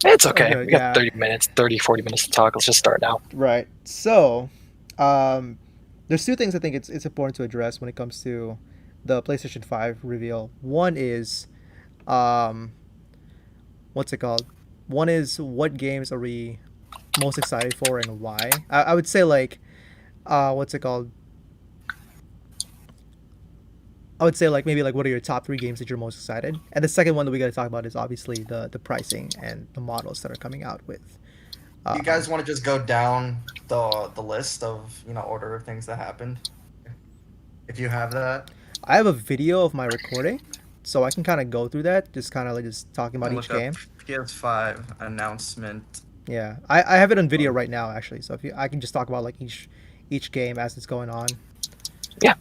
It's okay. Okay, We got yeah, 30 minutes, 30, 40 minutes to talk. Let's just start now. right. So, um, there's two things I think it's important to address when it comes to the PlayStation 5 reveal. One is um, what's it called? One is what games are we most excited for and why? I would say like what's it called? I would say like maybe like what are your top three games that you're most excited? And the second one that we got to talk about is obviously the pricing and the models that are coming out with. You Um, guys want to just go down the list of order of things that happened, if you have that? I have a video of my recording, so I can kind of go through that, just kind of like just talking about And each look up game. PS5 announcement. Yeah, I have it on video right now actually, so if you, I can just talk about like each game as it's going on. Yeah.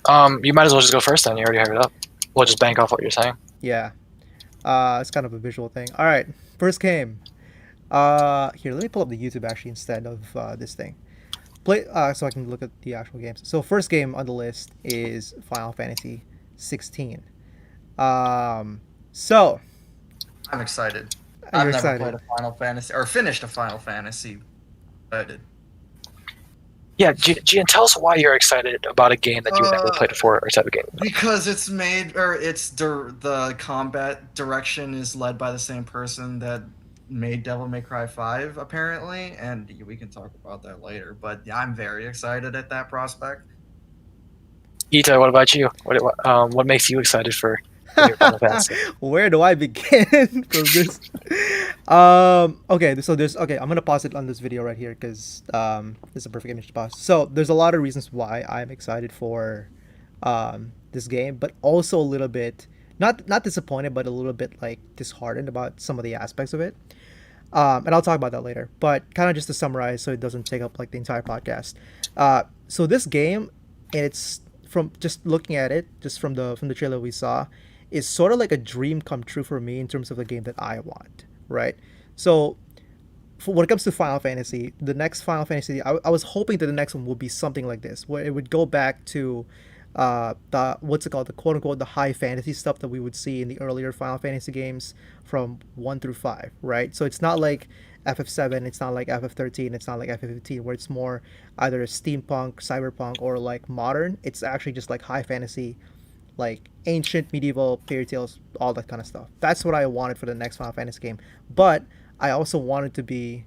You might as well just go first then. You already have it up. We'll just bank off what you're saying. Yeah, it's kind of a visual thing. All right, first game. Here, let me pull up the YouTube actually instead of this thing. Play so I can look at the actual games. So first game on the list is Final Fantasy 16. Um, so I'm excited. you're I've never played excited. a Final Fantasy or finished a Final Fantasy. Excited. Yeah, Gian, tell us why you're excited about a game that you've never Uh, played before or type of game. because it's made or the combat direction is led by the same person that made Devil May Cry 5 apparently, and we can talk about that later. But yeah, I'm very excited at that prospect. Ita, what about you? What makes you excited for the new Final Fantasy? Where do I begin from this? Okay, so there's okay. I'm gonna pause it on this video right here because this is a perfect image to pause. So there's a lot of reasons why I'm excited for this game, but also a little bit not disappointed, but a little bit like disheartened about some of the aspects of it. And I'll talk about that later. But kind of just to summarize, so it doesn't take up like the entire podcast. So this game, it's from just looking at it, just from the trailer we saw, is sort of like a dream come true for me in terms of the game that I want. Right. So for when it comes to Final Fantasy, the next Final Fantasy, I was hoping that the next one would be something like this, where it would go back to the what's it called, the quote unquote the high fantasy stuff that we would see in the earlier Final Fantasy games from 1 through 5, right? So it's not like FF7, it's not like FF13, it's not like FF15, where it's more either steampunk, cyberpunk, or like modern. It's actually just like high fantasy, like ancient medieval fairy tales, all that kind of stuff. That's what I wanted for the next Final Fantasy game. But I also wanted to be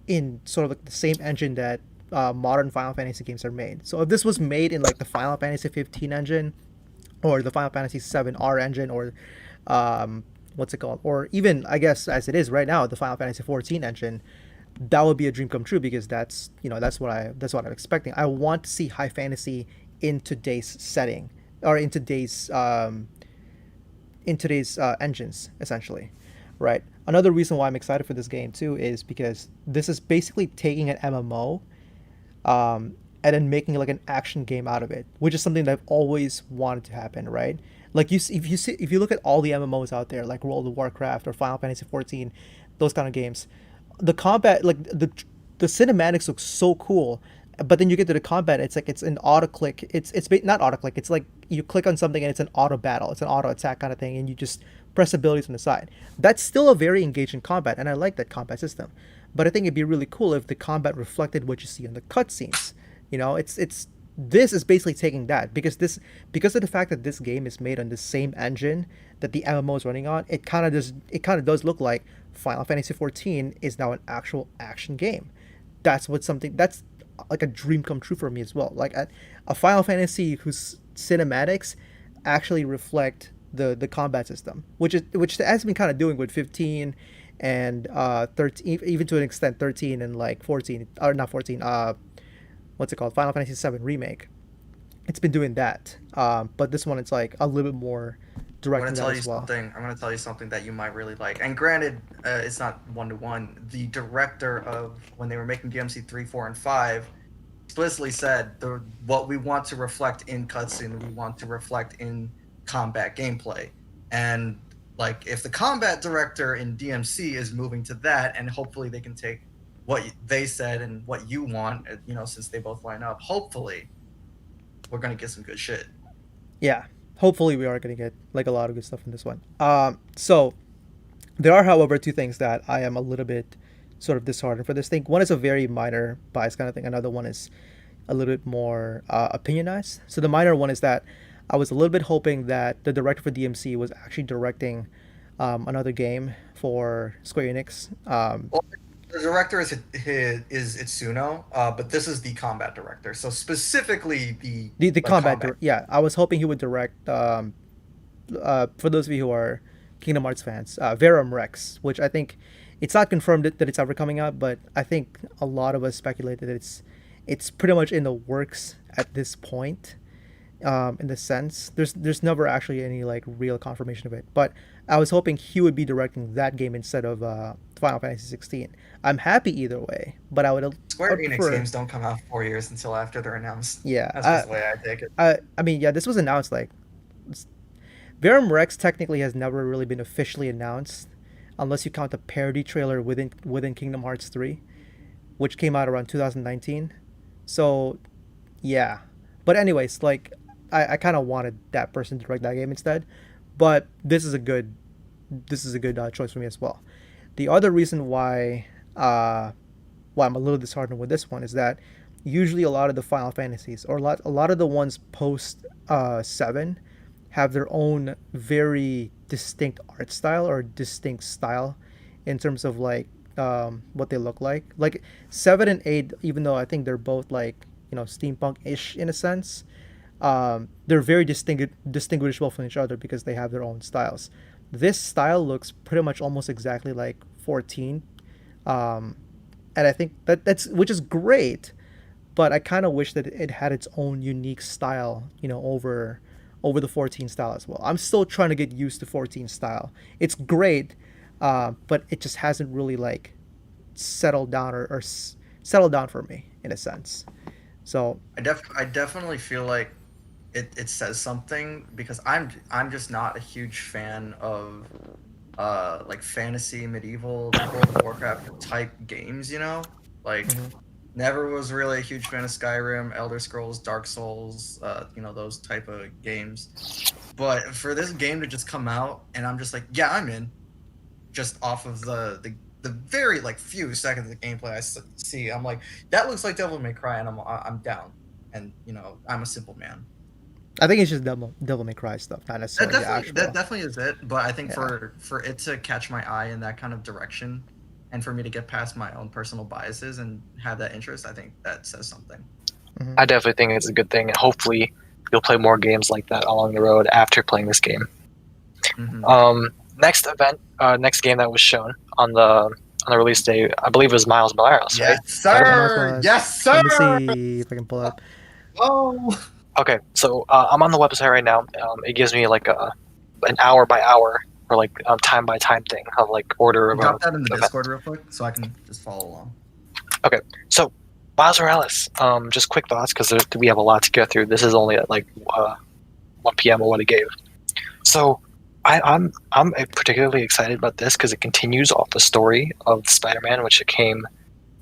in sort of like the same engine that modern Final Fantasy games are made. So if this was made in like the Final Fantasy 15 engine or the Final Fantasy 7 R engine or what's it called, or even I guess as it is right now the Final Fantasy 14 engine, that would be a dream come true because that's what I'm expecting. I want to see high fantasy in today's setting or in today's engines essentially, right? Another reason why I'm excited for this game too is because this is basically taking an MMO and then making like an action game out of it, which is something that I've always wanted to happen, right? Like if you look at all the MMOs out there, like World of Warcraft or Final Fantasy 14, those kind of games, the combat like the cinematics look so cool, but then you get to the combat, it's like it's an auto click. It's not auto click. It's like you click on something and it's an auto battle. It's an auto attack kind of thing, and you just press abilities on the side. That's still a very engaging combat, and I like that combat system. But I think it'd be really cool if the combat reflected what you see in the cutscenes. It's this is basically taking that because of the fact that this game is made on the same engine that the MMO is running on. It kind of does look like Final Fantasy 14 is now an actual action game. That's like a dream come true for me as well. Like a Final Fantasy whose cinematics actually reflect the combat system, which has been kind of doing with 15 and 13, even to an extent 13 and like 14 or not 14. What's it called? Final Fantasy 7 remake. It's been doing that, but this one it's like a little bit more I'm direct going in to that tell you as well. something. I'm going to tell you something that you might really like. And granted, it's not one to one. The director of when they were making DMC 3, 4, and 5 explicitly said what we want to reflect in cutscene, we want to reflect in combat gameplay. And like, if the combat director in DMC is moving to that, and hopefully they can take what they said and what you want, since they both line up, hopefully we're going to get some good shit. Yeah, hopefully we are gonna get like a lot of good stuff in this one. So There are, however, two things that I am a little bit sort of disheartened for this thing. One is a very minor bias kind of thing. Another one is a little bit more opinionized. So the minor one is that I was a little bit hoping that the director for DMC was actually directing another game for Square Enix. Well, the director is Itsuno, but this is the combat director. So specifically The like combat, combat. yeah, I was hoping he would direct. For those of you who are Kingdom Hearts fans, Verum Rex, which I think it's not confirmed that it's ever coming out, but I think a lot of us speculated that it's pretty much in the works at this point. In the sense, there's never actually any like real confirmation of it, but I was hoping he would be directing that game instead of Final Fantasy 16. I'm happy either way, but I Square would Enix prefer. games don't come out 4 years until after they're announced. Yeah, That's just the way I take it. I mean, yeah, this was announced like Verum Rex technically has never really been officially announced, unless you count the parody trailer within Kingdom Hearts 3, which came out around 2019. So, yeah. But anyways, like I kind of wanted that person to direct that game instead, but this is a good choice for me as well. The other reason why I'm a little disheartened with this one is that usually a lot of the Final Fantasies or a lot of the ones post 7 have their own very distinct art style or distinct style in terms of like what they look like. Like 7 and 8, even though I think they're both like steampunk-ish in a sense, they're very distinguishable from each other because they have their own styles. This style looks pretty much almost exactly like 14, um, and I think that's which is great, but I kind of wish that it had its own unique style, over the 14 style as well. I'm still trying to get used to 14 style. It's great, but it just hasn't really like settled down or settled down for me in a sense. So, I definitely feel like it says something because I'm just not a huge fan of like fantasy medieval World of Warcraft type games, Like mhm. never was really a huge fan of Skyrim, Elder Scrolls, Dark Souls, those type of games. But for this game to just come out and I'm just like, yeah, I'm in. Just off of the very like few seconds of gameplay see, I'm like, that looks like Devil May Cry, and I'm down. And I'm a simple man. I think it's just Devil May Cry stuff, not necessarily the That actual. definitely is it. But I think Yeah. for it to catch my eye in that kind of direction, and for me to get past my own personal biases and have that interest, I think that says something. Hmm. I definitely think it's a good thing, and hopefully you'll play more games like that along the road after playing this game. Mm-hmm. Next game that was shown on the release day, I believe it was Miles Morales, right? Yes, Yeah, Miles sir. Morales. Yes, Let me sir. see if I can pull up. Oh. Okay, so I'm on the website right now. It gives me like an hour by hour or like time by time thing of like order of Drop that in the event. Discord real quick so I can just follow along. Okay, so Miles Morales. Just quick thoughts because we have a lot to get through. This is only at like 1 p.m. or what it gave. So I'm particularly excited about this because it continues off the story of Spider-Man, which it came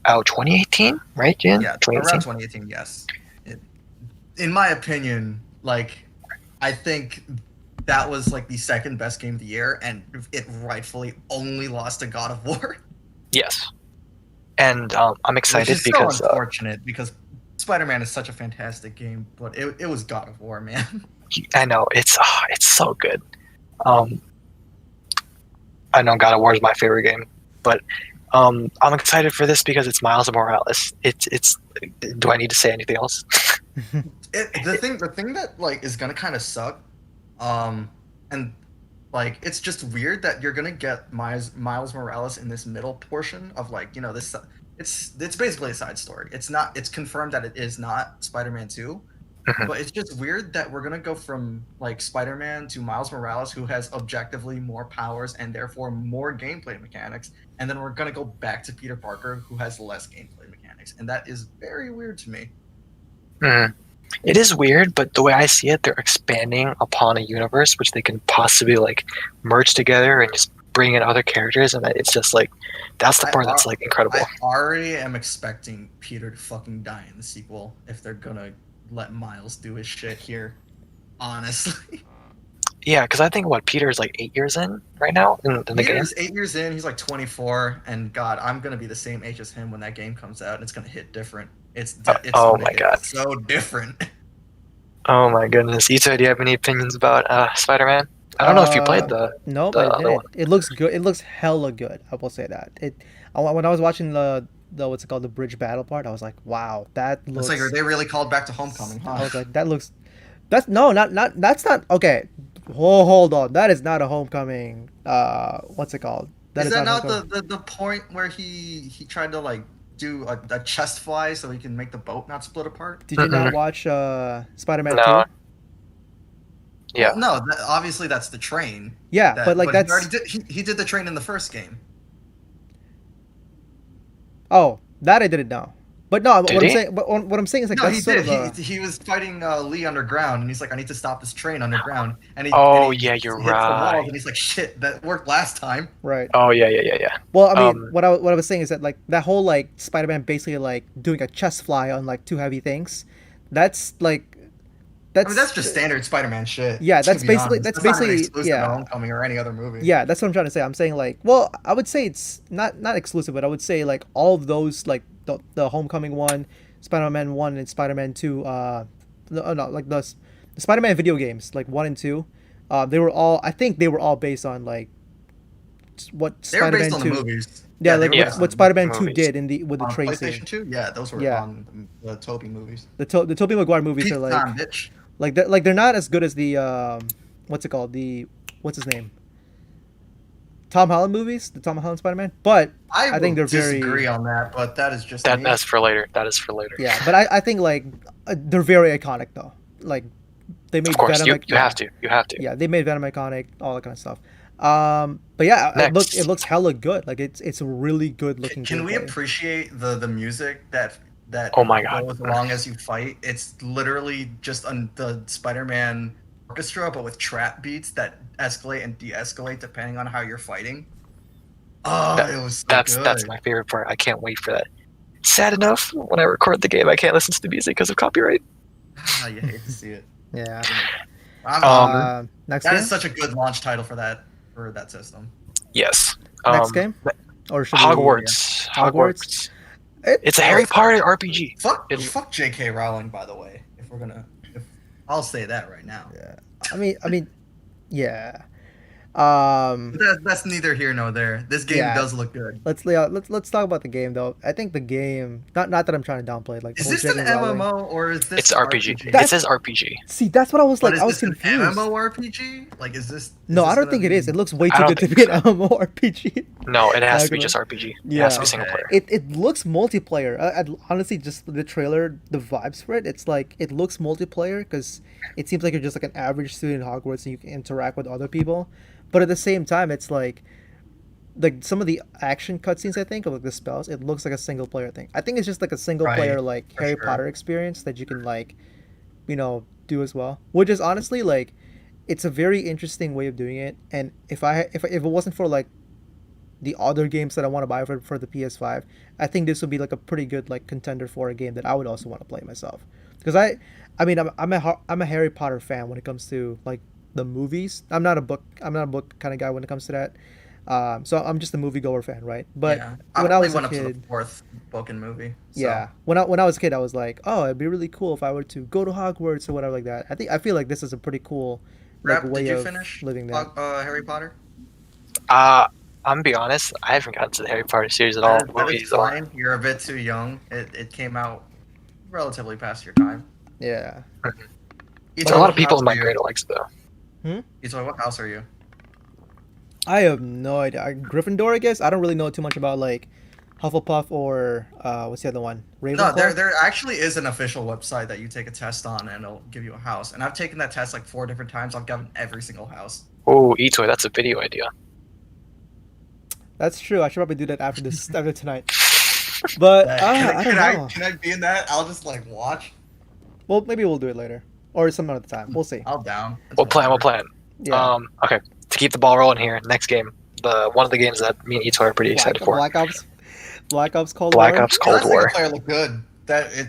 out 2018, right, Jan? Yeah, 2018. around 2018. Yes. In my opinion, like, I think that was like the second best game of the year, and it rightfully only lost to God of War, Yes, and I'm which excited is so because unfortunate because Spider-Man is such a fantastic game, but it was God of War, man. I know it's so good. Um, I know God of War is my favorite game, but I'm excited for this because it's Miles Morales. It's. Do I need to say anything else? The thing that like is gonna kind of suck, and like it's just weird that you're gonna get Miles Morales in this middle portion of like this. It's basically a side story. It's not. It's confirmed that it is not Spider-Man 2. Mhm. But it's just weird that we're gonna go from like Spider-Man to Miles Morales, who has objectively more powers and therefore more gameplay mechanics, and then we're gonna go back to Peter Parker, who has less gameplay mechanics, and that is very weird to me. Mhm. It is weird, but the way I see it, they're expanding upon a universe which they can possibly like merge together and just bring in other characters, and it's just like that's the I part ar- that's like incredible. I already am expecting Peter to fucking die in the sequel if they're gonna let Miles do his shit here. Honestly, Yeah, because I think Peter's like 8 years in right now in the game. Peter's 8 years in. He's like 24, and God, I'm gonna be the same age as him when that game comes out, and it's gonna hit different. It's oh gonna my hit God. so different. Oh my goodness, Ito, do you have any opinions about Spider-Man? I don't know if you played Nope, the I other didn't. one. It looks good. It looks hella good. I will say that. When I was watching the what's it called, the bridge battle part, I was like, wow, that looks. It's like, are they really called back to Homecoming? Huh? I was like, that looks. That's no, not. That's not okay. Hold on. That is not a Homecoming. What's it called? Is that not Homecoming. the point where he tried to like do a chest fly so he can make the boat not split apart? Did you not watch Spider-Man No. 2? Yeah. Well, no, obviously that's the train. Yeah, but like that's. he already did, he did the train in the first game. Oh, that I didn't know. But no, Did what I'm he? saying, but what I'm saying is like No, that's he sort did. of a, He was fighting Lee underground, and he's like, I need to stop this train underground. And he Oh, and he yeah, hits you're the walls, right. and he's like, shit, that worked last time. right. Oh yeah. Well, I mean, Um, what I was saying is that like that whole like Spider-Man basically like doing a chest fly on like two heavy things, that's like I mean, that's just standard Spider-Man shit. Yeah, to that's be basically- honest. that's not even basically- exclusive yeah. to Homecoming or any other movie. yeah, that's what I'm trying to say. I'm saying like, well, I would say it's not exclusive, but I would say like all of those like the Homecoming one, Spider-Man 1 and Spider-Man 2, no, like the Spider-Man video games like 1 and 2, they were all I think they were all based on like what They were Spider-Man based on 2 the movies. Yeah, they like were Yeah. based what on Spider-Man 2 movies. did in the with the on train PlayStation scene. 2. Yeah, those were Yeah. on the Tobey movies. The Tobey Maguire movies Pizza are like time, bitch. they're not as good as the what's it called, the what's his name, Tom Holland movies, the Tom Holland Spider-Man, but I think they're disagree very on that, but that is just me. that's for later. That is for later. yeah, but I think like they're very iconic though. Like they made Of course, Venom. you have to. You have to. Yeah, they made Venom iconic, all that kind of stuff. But yeah, Next. it looks hella good. Like it's a really good looking. Can we gameplay. appreciate the music that Oh my God. goes along as you fight? It's literally just on the Spider-Man orchestra, but with trap beats that escalate and de-escalate depending on how you're fighting. Oh, That- it was so That's good. my favorite part. I can't wait for that. Sad enough, when I record the game, I can't listen to the music because of copyright. Ah, you hate to see it. Yeah. Next That game. is such a good launch title for that system. Yes. Next game. Or should we- Hogwarts. Hogwarts? It's a Harry Potter RPG. Fuck J.K. Rowling, by the way. I'll say that right now. Yeah. I mean, yeah. But that's neither here nor there. This game Yeah. does look good. Let's talk about the game though. I think the game, not that I'm trying to downplay it, like Is whole this an J.K. Rowling. MMO or is this It's RPG. That's- It says RPG. See, that's what I was But like. is I was this an confused. MMORPG? Like, is this? No, is I this don't gonna think it be- is. It looks way I too don't good to think be an MMORPG. No, it has to be Exactly. just RPG. It Yeah. has to be single Okay. player. It looks multiplayer. Honestly, just the trailer, the vibes for it, it's like it looks multiplayer because it seems like you're just like an average student in Hogwarts and you can interact with other people. But at the same time, it's like some of the action cutscenes, I think, of like the spells, it looks like a single player thing. I think it's just like a single player Right, like for Harry sure. Potter experience that you can like, do as well. Which is honestly like, it's a very interesting way of doing it. And if it wasn't for like the other games that I want to buy for the PS5, I think this would be like a pretty good like contender for a game that I would also want to play myself. Because I'm a Harry Potter fan when it comes to like the movies. I'm not a book kind of guy when it comes to that. So I'm just a moviegoer fan, right? But yeah. when I was a went up to kid, the fourth book and movie. So. yeah, when I was a kid, I was like, oh, it'd be really cool if I were to go to Hogwarts or whatever like that. I feel like this is a pretty cool like Rap, way did you of finish living there. Harry Potter? I'm gonna be honest. I haven't gotten to the Harry Potter series at all. That is Movies or fine. You're a bit too young. It came out relatively past your time. Yeah. a lot of people in my grade likes it though. Ito, what house are you? I have no idea. Gryffindor, I guess. I don't really know too much about like Hufflepuff or what's the other one? No, Ravenclaw. there actually is an official website that you take a test on and it'll give you a house. And I've taken that test like 4 different times. I've gotten every single house. Oh, Etoy, that's a video idea. That's true. I should probably do that after tonight. But I don't know. Can I be in that? I'll just like watch. Well, maybe we'll do it later or some other time. We'll see. I'll down. It's We'll plan. whatever. Yeah. Okay. To keep the ball rolling here, next game. One of the games that me and Etoy are pretty excited for. Black Ops Cold Black War. Ops Cold That War. single player look good.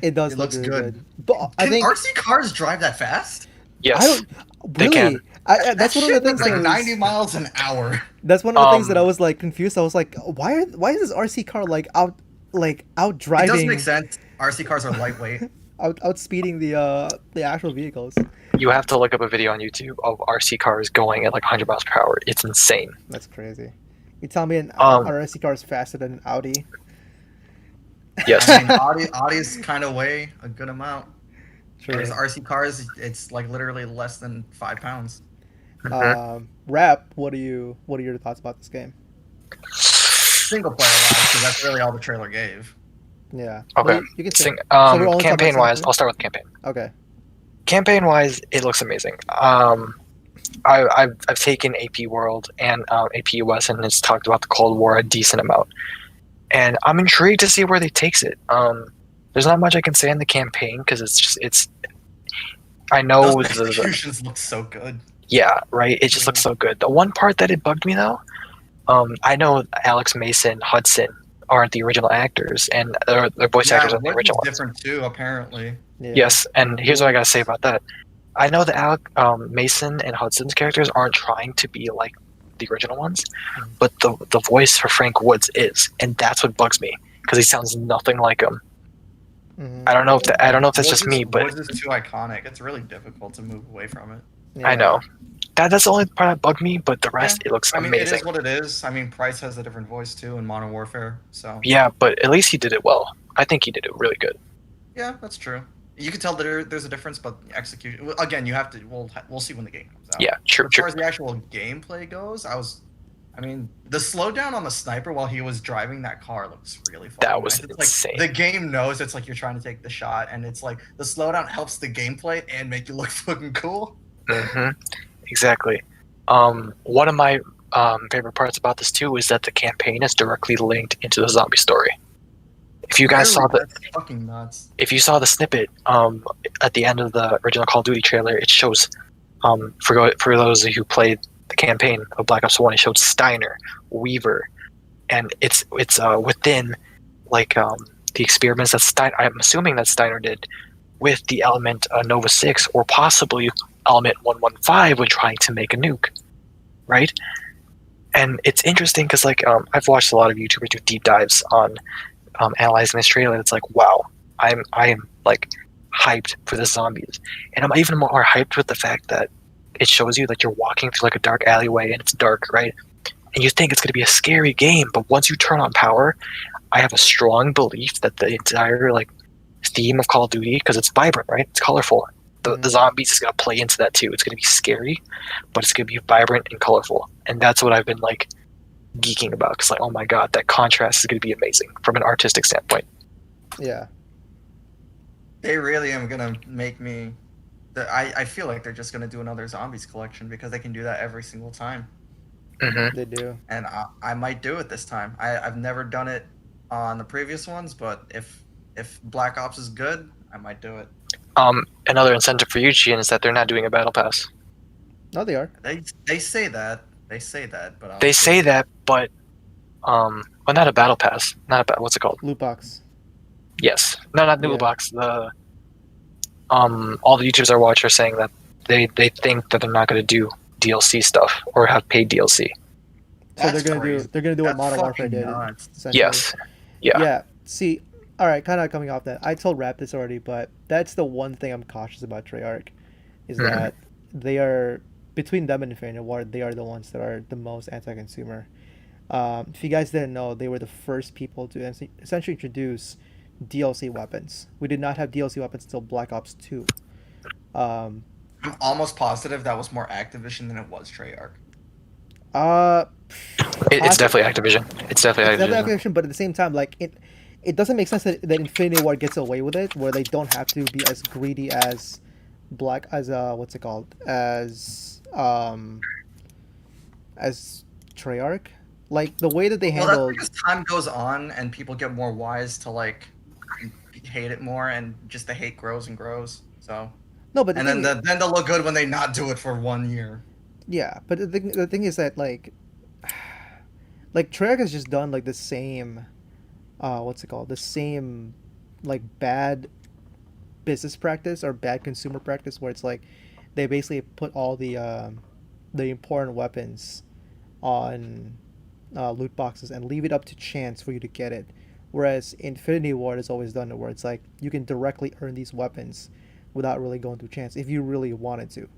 It does It look looks really good. But I Can think RC cars drive that fast? Yes. I don't They really. can. That's one of the shit things was that like was, 90 miles an hour. That's one of the things that I Um, was like confused. I was like, why is this RC car out It does make driving, sense. RC cars are lightweight. out speeding the actual vehicles? you have to look up a video on YouTube of RC cars going at like 100 miles per hour. It's insane. That's crazy. You tell me an Um, RC car is faster than an Audi? yes. I mean, Audi's kind of weigh a good amount. True. Whereas RC cars, it's like literally less than 5 pounds. Mhm. Rap. What are your thoughts about this game? Single player wise, because that's really all the trailer gave. Yeah. Okay. You can say. Sing, So we're only talking about campaign wise, single I'll start with campaign. player? Okay. Campaign wise, it looks amazing. I've taken AP World and AP US and it's talked about the Cold War a decent amount, and I'm intrigued to see where they takes it. There's not much I can say in the campaign because it's. I know Those the executions look so good. yeah, right. It just looks so good. The one part that it bugged me though, I know Alex Mason, Hudson aren't the original actors, and they're voice actors on the Wood is original ones. different too, apparently. Yeah. Yes, and here's what I gotta say about that. I know that Mason and Hudson's characters aren't trying to be like the original ones, Mhm. but the voice for Frank Woods is, and that's what bugs me because he sounds nothing like him. Mhm. I don't know if that's just me, but Woods is too iconic. It's really difficult to move away from it. Yeah. I know that's the only part that bugged me. But the rest, it looks I mean, it amazing. is what it is. I mean, Price has a different voice too in Modern Warfare, so Yeah, but at least he did it well. I think he did it really good. yeah, that's true. You can tell that there's a difference, but execution again, you have to. We'll see when the game comes out. Yeah, true, As true. far as the actual gameplay goes, I mean, the slowdown on the sniper while he was driving that car looks really fun. That was It's insane. like the game knows it's like you're trying to take the shot, and it's like the slowdown helps the gameplay and make you look fucking cool. Hmm. Exactly. One of my favorite parts about this too is that the campaign is directly linked into the zombie story. If you guys saw the That's fucking nuts. if you saw the snippet at the end of the original Call of Duty trailer, it shows for those who played the campaign of Black Ops 1, it showed Steiner, Weaver, and it's within like the experiments that Steiner, I'm assuming that Steiner did with the element Nova 6 or possibly element 115 when trying to make a nuke, right? And it's interesting because like I've watched a lot of YouTubers do deep dives on analyzing this trailer. It's like, wow, I am like hyped for the zombies, and I'm even more hyped with the fact that it shows you that you're walking through like a dark alleyway and it's dark, right? And you think it's going to be a scary game, but once you turn on power, I have a strong belief that the entire like theme of Call of Duty, because it's vibrant, right? It's colorful. The zombies is going to play into that too. It's going to be scary, but it's going to be vibrant and colorful, and that's what I've been like geeking about. Because like, oh my god, that contrast is going to be amazing from an artistic standpoint. Yeah. They really am gonna make me. I feel like they're just gonna do another zombies collection because they can do that every single time, Hmm. They do. and I might do it this time. I've never done it on the previous ones, but if Black Ops is good, I might do it. Another incentive for you, Gian, is that they're not doing a battle pass. No, they are. They say that but They say that, but well, not a battle pass. Not a what's it called? Loot box. Yes, no, not Yeah. Noodle Box. The all the YouTubers I watch are saying that they think that they're not going to do DLC stuff or have paid DLC. So That's crazy. they're gonna do what That's Modern Warfare fucking did. nuts. Essentially. Yes, yeah. Yeah. See, all right, kind of coming off that. I told Rap this already, but that's the one thing I'm cautious about Treyarch, is Mhm. that they are, between them and Infinity Ward, they are the ones that are the most anti-consumer. If you guys didn't know, they were the first people to essentially introduce DLC weapons. We did not have DLC weapons until Black Ops 2. Um, I'm almost positive that was more Activision than it was Treyarch. uh, It's definitely Activision. It's definitely It's definitely Activision. Activision, but at the same time, like it doesn't make sense that Infinity Ward gets away with it, where they don't have to be as greedy as what's it called, as Treyarch. Like the way that they Well, handled. that's because time goes on and people get more wise to like hate it more, and just the hate grows and grows. So, No, but and then then they'll look good when they not do it for 1 year. yeah, but the thing is that like Treyarch has just done like the same, what's it called, the same like bad business practice or bad consumer practice, where it's like they basically put all the the important weapons on loot boxes and leave it up to chance for you to get it. Whereas Infinity Ward has always done it where it's like you can directly earn these weapons without really going through chance if you really wanted to,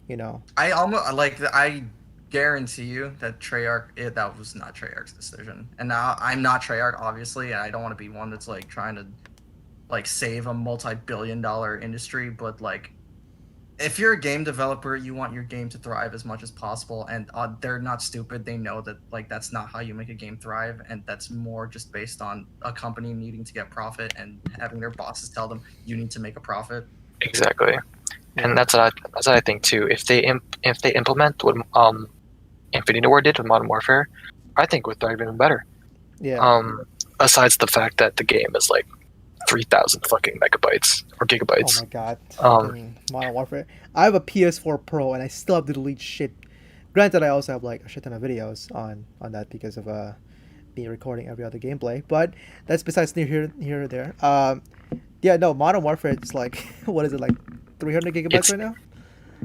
you know. I almost like I guarantee you that Treyarch that was not Treyarch's decision. And now I'm not Treyarch, obviously, and I don't want to be one that's like trying to like save a multi-billion-dollar industry, but like if you're a game developer, you want your game to thrive as much as possible, and they're not stupid. They know that like that's not how you make a game thrive, and that's more just based on a company needing to get profit and having their bosses tell them you need to make a profit. Exactly, and that's what I think too. If they implement what Infinity Ward did with Modern Warfare, I think it would thrive even better. Yeah. Besides the fact that the game is like 3,000 fucking megabytes or gigabytes. Oh my god. Um, Modern Warfare. I have a PS4 Pro and I still have to delete shit. Granted, I also have like a shit ton of videos on that because of me recording every other gameplay. But that's besides near here or there. Yeah, no, Modern Warfare is like what is it, like 300 gigabytes right now?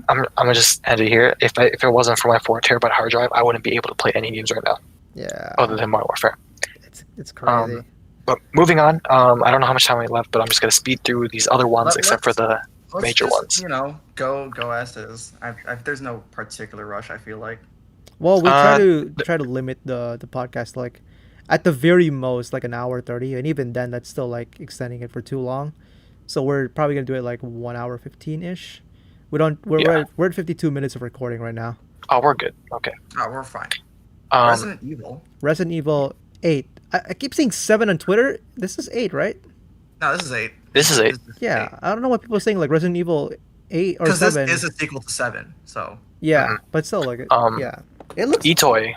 I'm gonna just end it here. If it wasn't for my 4 terabyte hard drive, I wouldn't be able to play any games right now Yeah. other than Modern Warfare. It's crazy. But moving on, I don't know how much time we left, but I'm just gonna speed through these other ones except for the major just, ones. You know, go as is. There's no particular rush. I feel like. Well, we try to limit the podcast like at the very most like an hour 30, and even then that's still like extending it for too long. So we're probably gonna do it like 1 hour 15 ish. We're at 52 minutes of recording right now. Oh, we're good. Okay. Oh, we're fine. Um, Resident Evil 8. I keep seeing 7 on Twitter. This is 8, right? No, this is 8. This is 8. Yeah, I don't know what people are saying like Resident Evil 8 or 7. Because this is a sequel to 7, so. Yeah, but still like yeah. It looks. Etoy.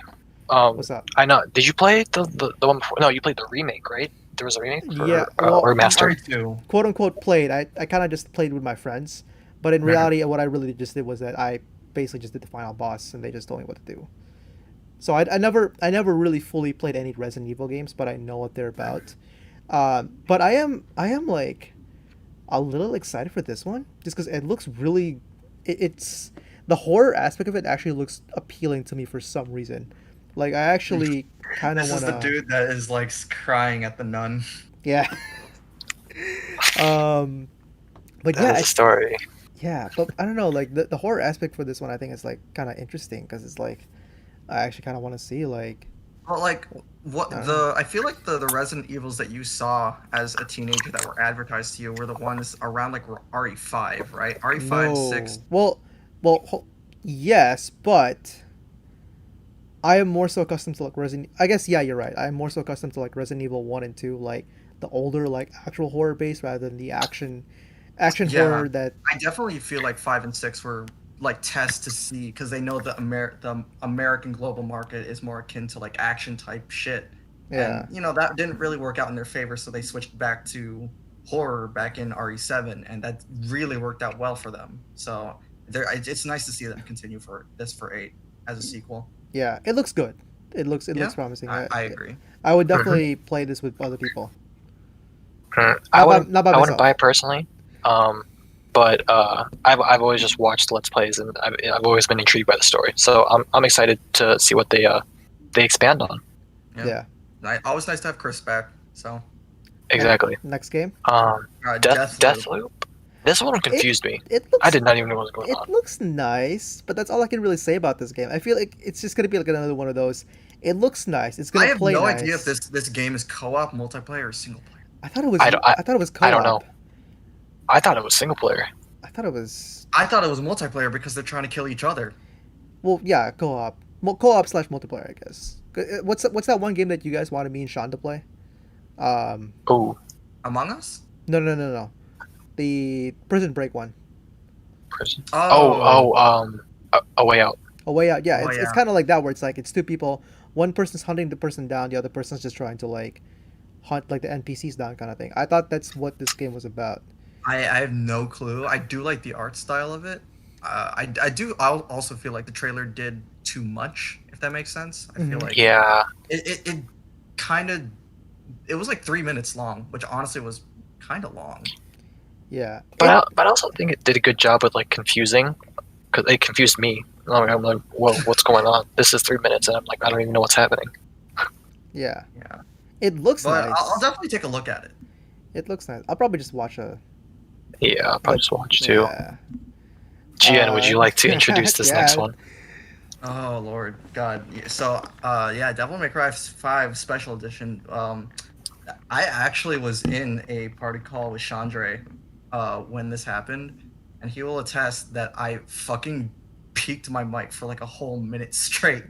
What's up? I know. Did you play the one before? No, you played the remake, right? There was a remake for, Yeah, well, remaster. Quote unquote played. I kind of just played with my friends, but in reality, what I really just did was that I basically just did the final boss, and they just told me what to do. So I never really fully played any Resident Evil games, but I know what they're about. But I am like a little excited for this one just because it looks really. It's the horror aspect of it actually looks appealing to me for some reason. Like I actually kind of want to. This is the dude that is like crying at the nun. Yeah. But That yeah, is a story. yeah, but I don't know. Like the horror aspect for this one, I think is like kind of interesting because it's like I actually kind of want to see like. Well, like what I feel like the Resident Evils that you saw as a teenager that were advertised to you were the ones around like RE5, right? RE5, No. 6. Yes, but I am more so accustomed to like Resident. I guess yeah, you're right. I am more so accustomed to like Resident Evil 1 and 2, like the older like actual horror base rather than the action horror that. I definitely feel like 5 and 6 were like tests to see because they know the American global market is more akin to like action type shit. Yeah. And, you know, that didn't really work out in their favor, so they switched back to horror back in RE7, and that really worked out well for them. So it's nice to see them continue for 8 as a sequel. Yeah, it looks good. It looks promising. I agree. I would definitely play this with other people. I wouldn't myself. buy it personally, but I've always just watched Let's Plays, and I've always been intrigued by the story. So I'm excited to see what they expand on. Yeah. Always nice to have Chris back. So. Exactly. Next game. Deathloop. This one confused me. It looks, I did not even know what was going on. It looks nice, but that's all I can really say about this game. I feel like it's just gonna be like another one of those. It looks nice. It's gonna play nice. I have no idea if this game is co-op, multiplayer, or single player. I thought it was. I thought it was co-op. I don't know. I thought it was single player. I thought it was multiplayer because they're trying to kill each other. Well, yeah, co-op, co-op / multiplayer, I guess. What's that one game that you guys wanted me and Sean to play? Oh. Among Us? No. The Prison Break one. Prison. A Way Out. A Way Out. Yeah, it's kind of like that where it's like it's two people. One person's hunting the person down. The other person's just trying to like hunt like the NPCs down, kind of thing. I thought that's what this game was about. I have no clue. I do like the art style of it. I also feel like the trailer did too much, if that makes sense. I feel like it kind of it was like 3 minutes long, which honestly was kind of long. Yeah, but I also think it did a good job with like confusing, because it confused me. I'm like, whoa, what's going on? This is 3 minutes, and I'm like, I don't even know what's happening. Yeah, Yeah, it looks but nice. I'll definitely take a look at it. It looks nice. I'll probably just watch a. Yeah, I'll probably But just watch too. yeah. GN, would you like to introduce this next Yeah. one? Oh Lord, God. Yeah, so, yeah, Devil May Cry 5 Special Edition. I actually was in a party call with Chandre, when this happened, and he will attest that I fucking peaked my mic for like a whole minute straight.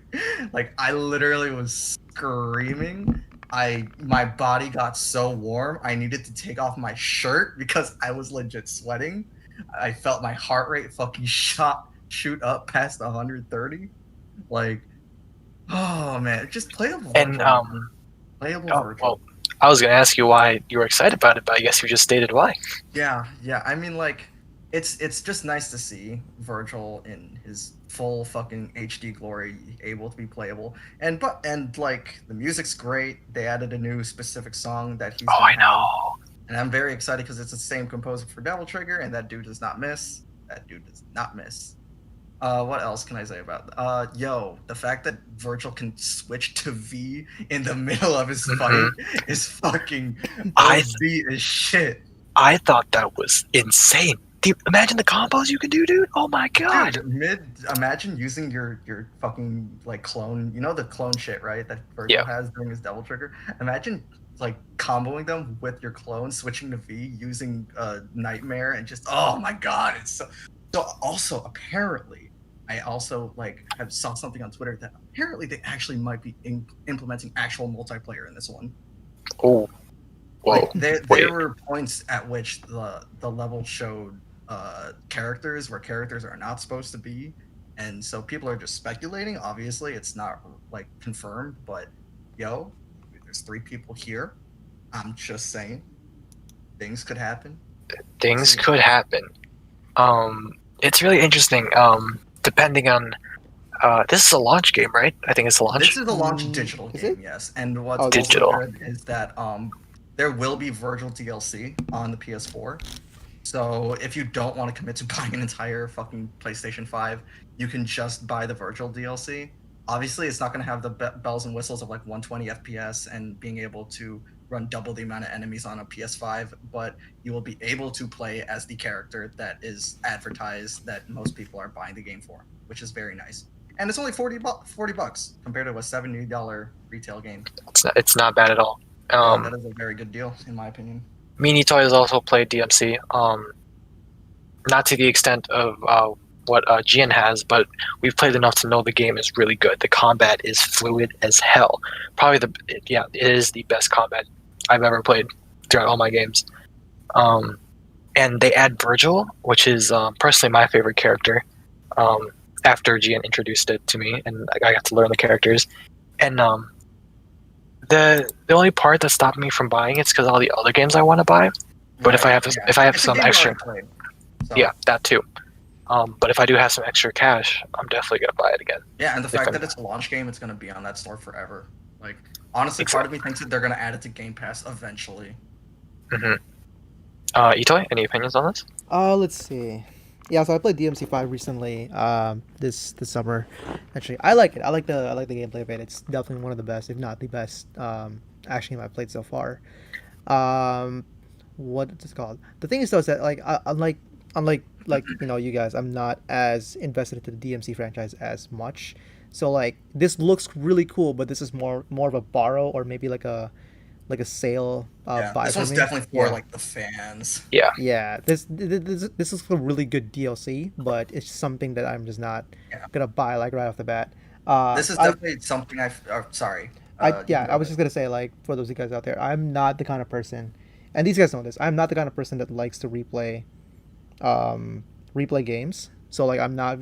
Like I literally was screaming. My body got so warm, I needed to take off my shirt because I was legit sweating. I felt my heart rate fucking shoot up past 130. Like, oh man, just playable And Virgil. Playable oh Virgil. well, I was gonna ask you why you were excited about it, but I guess you just stated why. Yeah, yeah. I mean, like, it's just nice to see Virgil in his full fucking HD glory, able to be playable. And like the music's great. They added a new specific song that he's Oh, gonna I have, know. and I'm very excited because it's the same composer for Devil Trigger, and that dude does not miss. That dude does not miss. What else can I say about yo, the fact that Virgil can switch to V in the middle of his fight is fucking I OP as shit. I thought that was insane. Imagine the combos you can do, dude. Oh my god. Dude, imagine using your fucking like clone, you know the clone shit, right? That Virgil Yeah. has during his Devil Trigger. Imagine like comboing them with your clone, switching to V, using Nightmare, and just oh my god, it's so. Also, apparently, I also like have saw something on Twitter that apparently they actually might be implementing actual multiplayer in this one. Oh. Whoa. Like Wait. there were points at which the level showed characters where characters are not supposed to be, and so people are just speculating. Obviously, it's not like confirmed, but yo, there's 3 people here. I'm just saying, things could happen. Things See. could happen. It's really interesting. Depending on this is a launch game, right? I think it's a launch. This is a launch digital Is game, it? yes. And what's Oh, also digital. good is that there will be Virgil DLC on the PS4. So if you don't want to commit to buying an entire fucking PlayStation 5, you can just buy the Virgil DLC. Obviously, it's not going to have the bells and whistles of like 120 FPS and being able to run double the amount of enemies on a PS5, but you will be able to play as the character that is advertised that most people are buying the game for, which is very nice. And it's only 40 bucks compared to a $70 retail game. It's not bad at all. That is a very good deal, in my opinion. Meanie Toy has also played DMC. Not to the extent of what GN has, but we've played enough to know the game is really good. The combat is fluid as hell. Probably it is the best combat I've ever played throughout all my games. And they add Virgil, which is personally my favorite character. After GN introduced it to me, and I got to learn the characters. And the only part that stopped me from buying it's because all the other games I want to buy. But if I have It's a some game you extra, already played, so. yeah, that too. But if I do have some extra cash, I'm definitely gonna buy it again. Yeah, and the If fact I'm- that it's a launch game, it's going to be on that store forever. Like, honestly, part of me thinks that they're going to add it to Game Pass eventually. Itoy, any opinions on this? Let's see. Yeah, so I played DMC5 recently. This summer. Actually, I like it. I like the gameplay of it. It's definitely one of the best, if not the best, action game I've played so far. What is it called? The thing is though is that like unlike you guys, I'm not as invested into the DMC franchise as much. So like this looks really cool, but this is more of a borrow or maybe like a sale buy this for one's me. definitely for Yeah. like the fans. Yeah, this is a really good DLC, but it's something that I'm just not gonna buy like right off the bat. This is definitely something sorry. I was just gonna say, like, for those of you guys out there, I'm not the kind of person, and these guys know this. I'm not the kind of person that likes to replay games. So like, I'm not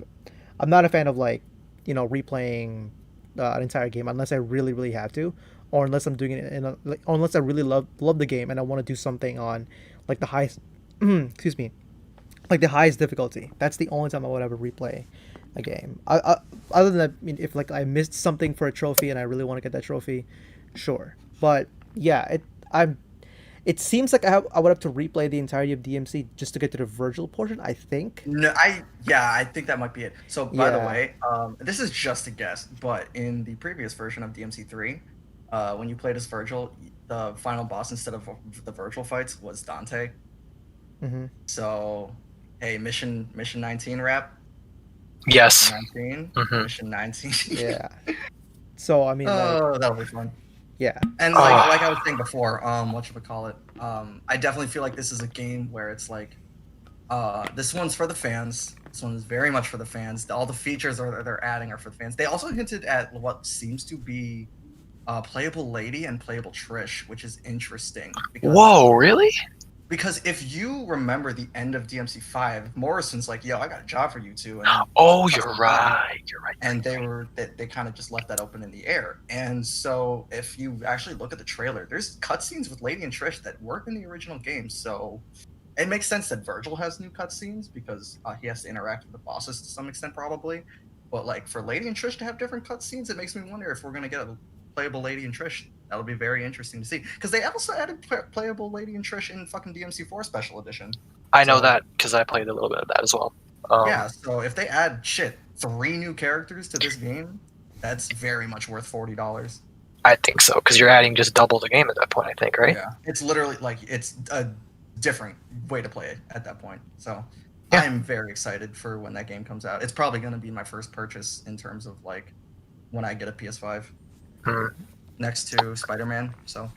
a fan of like, replaying an entire game unless I really have to, or unless I'm doing it or unless I really love the game and I want to do something on like the highest, excuse me, like the highest difficulty. That's the only time I would ever replay a game. Other than that, I mean, if like I missed something for a trophy and I really want to get that trophy, sure. But yeah, It seems like I would have to replay the entirety of DMC just to get to the Virgil portion. I think. No, I think that might be it. So by the Yeah. way, this is just a guess, but in the previous version of DMC3, when you played as Virgil, the final boss instead of the Virgil fights was Dante. Hmm. So, hey, mission 19 wrap. Yes. 19. Mhm. Mission 19. Yeah. So I mean, like, Oh, that'll be fun. yeah. And like I was saying before, whatchamacallit, I definitely feel like this is a game where it's like, this one's for the fans. This one is very much for the fans. All the features they're adding are for the fans. They also hinted at what seems to be playable Lady and playable Trish, which is interesting. Whoa, really? Because if you remember the end of DMC5, Morrison's like, "Yo, I got a job for you two." And Oh, you're right. You're right. and they kind of just left that open in the air. And so if you actually look at the trailer, there's cutscenes with Lady and Trish that weren't in the original game. So it makes sense that Virgil has new cutscenes because he has to interact with the bosses to some extent, probably. But like for Lady and Trish to have different cutscenes, it makes me wonder if we're gonna get a playable Lady and Trish. That'll be very interesting to see because they also added playable Lady and Trish in fucking DMC4 Special Edition. I know So- that because I played a little bit of that as well. Yeah, so if they add 3 new characters to this game, that's very much worth $40. I think so because you're adding just double the game at that point. I think, right? Yeah, it's literally like it's a different way to play it at that point. So Yeah. I'm very excited for when that game comes out. It's probably going to be my first purchase in terms of like when I get a PS5 Hmm. next to Spider-Man. So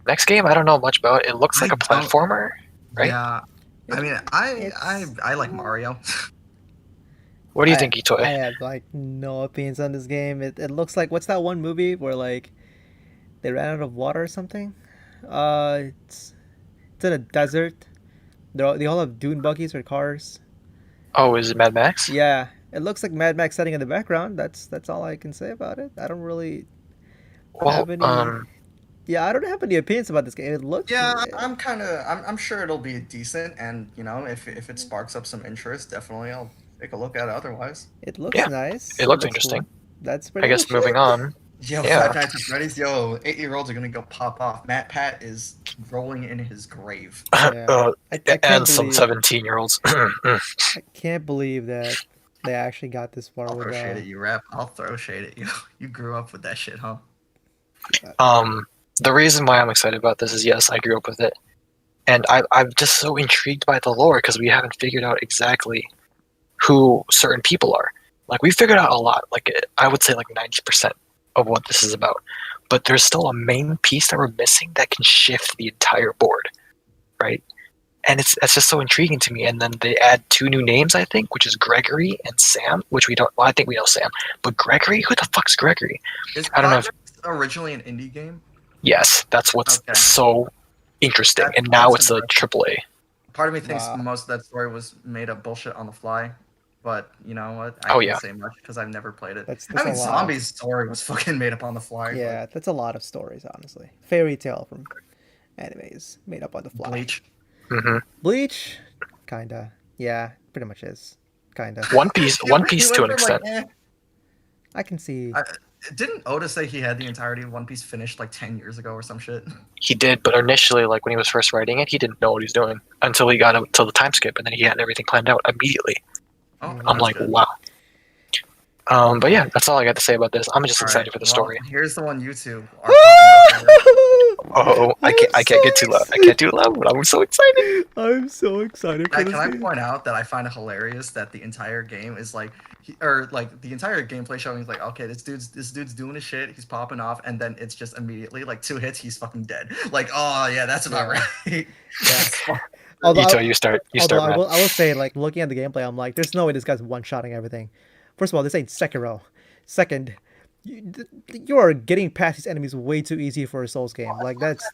Next game, I don't know much about. It looks like I a don't- platformer, right? yeah, I mean I like Mario. What do you think, I Itoy? have like no opinions on this game. It looks like what's that one movie where like they ran out of water or something? It's in a desert. They all have dune buggies or cars. Oh, is it Mad Max? Yeah, it looks like Mad Max setting in the background. That's all I can say about it. I don't really Well, have any. Yeah, I don't have any opinions about this game. It looks. Yeah, I'm sure it'll be decent, and you know if it sparks up some interest, definitely I'll take a look at it. Otherwise, It looks Yeah, nice. it looks looks interesting. cool. That's pretty I guess much moving it. on. yo, Yeah. Five Nights at Freddy's, yo, 8-year-olds are gonna go pop off. Matt Pat is rolling in his grave. Yeah. I can't And some believe 17-year-olds. I can't believe that they actually got this far I'll with throw shade at you, Rap. I'll throw shade at you. You grew up with that shit, huh? The reason why I'm excited about this is yes, I grew up with it, and I'm just so intrigued by the lore because we haven't figured out exactly who certain people are. Like we figured out a lot, like I would say like 90% of what this is about, but there's still a main piece that we're missing that can shift the entire board, right? And it's just so intriguing to me. And then they add 2 new names, I think, which is Gregory and Sam, which we don't. Well, I think we know Sam, but Gregory, who the fuck's Gregory? Is I don't know if- Progress originally an indie game? Yes, that's what's Okay. so interesting. That- And now that's it's a interesting. AAA. Part of me thinks Wow. most of that story was made up bullshit on the fly, but you know what? I Oh, can't yeah. say much because I've never played it. That's I mean, a lot. Zombie's story was fucking made up on the fly. but Yeah, that's a lot of stories, honestly. Fairy tale from animes made up on the fly. Bleach. Hmm. Bleach, kinda. Yeah, pretty much is. Kinda. One Piece, He One went- he Piece went to an from, extent. like, I can see. Didn't Oda say he had the entirety of One Piece finished like 10 years ago or some shit? He did, but initially, like when he was first writing it, he didn't know what he was doing until he got to the time skip, and then he had everything planned out immediately. Oh, I'm I'm that's like, good. wow. But yeah, that's all I got to say about this. I'm just All excited right, for the well, story. Here's the one you two are talking about. Oh, I can't get too loud. I can't do it loud, but I'm so excited. I'm so excited for Can this I game. point out that I find it hilarious that the entire game is like, the entire gameplay showing is like, okay, this dude's doing his shit, he's popping off, and then it's just immediately like 2 hits, he's fucking dead. Like, oh yeah, that's about Yeah. right. Yeah. Although, Ito, you start, although man. I will say, like, looking at the gameplay, I'm like, there's no way this guy's one-shotting everything. First of all, this ain't Sekiro. Second, you are getting past these enemies way too easy for a Souls game. Like, that's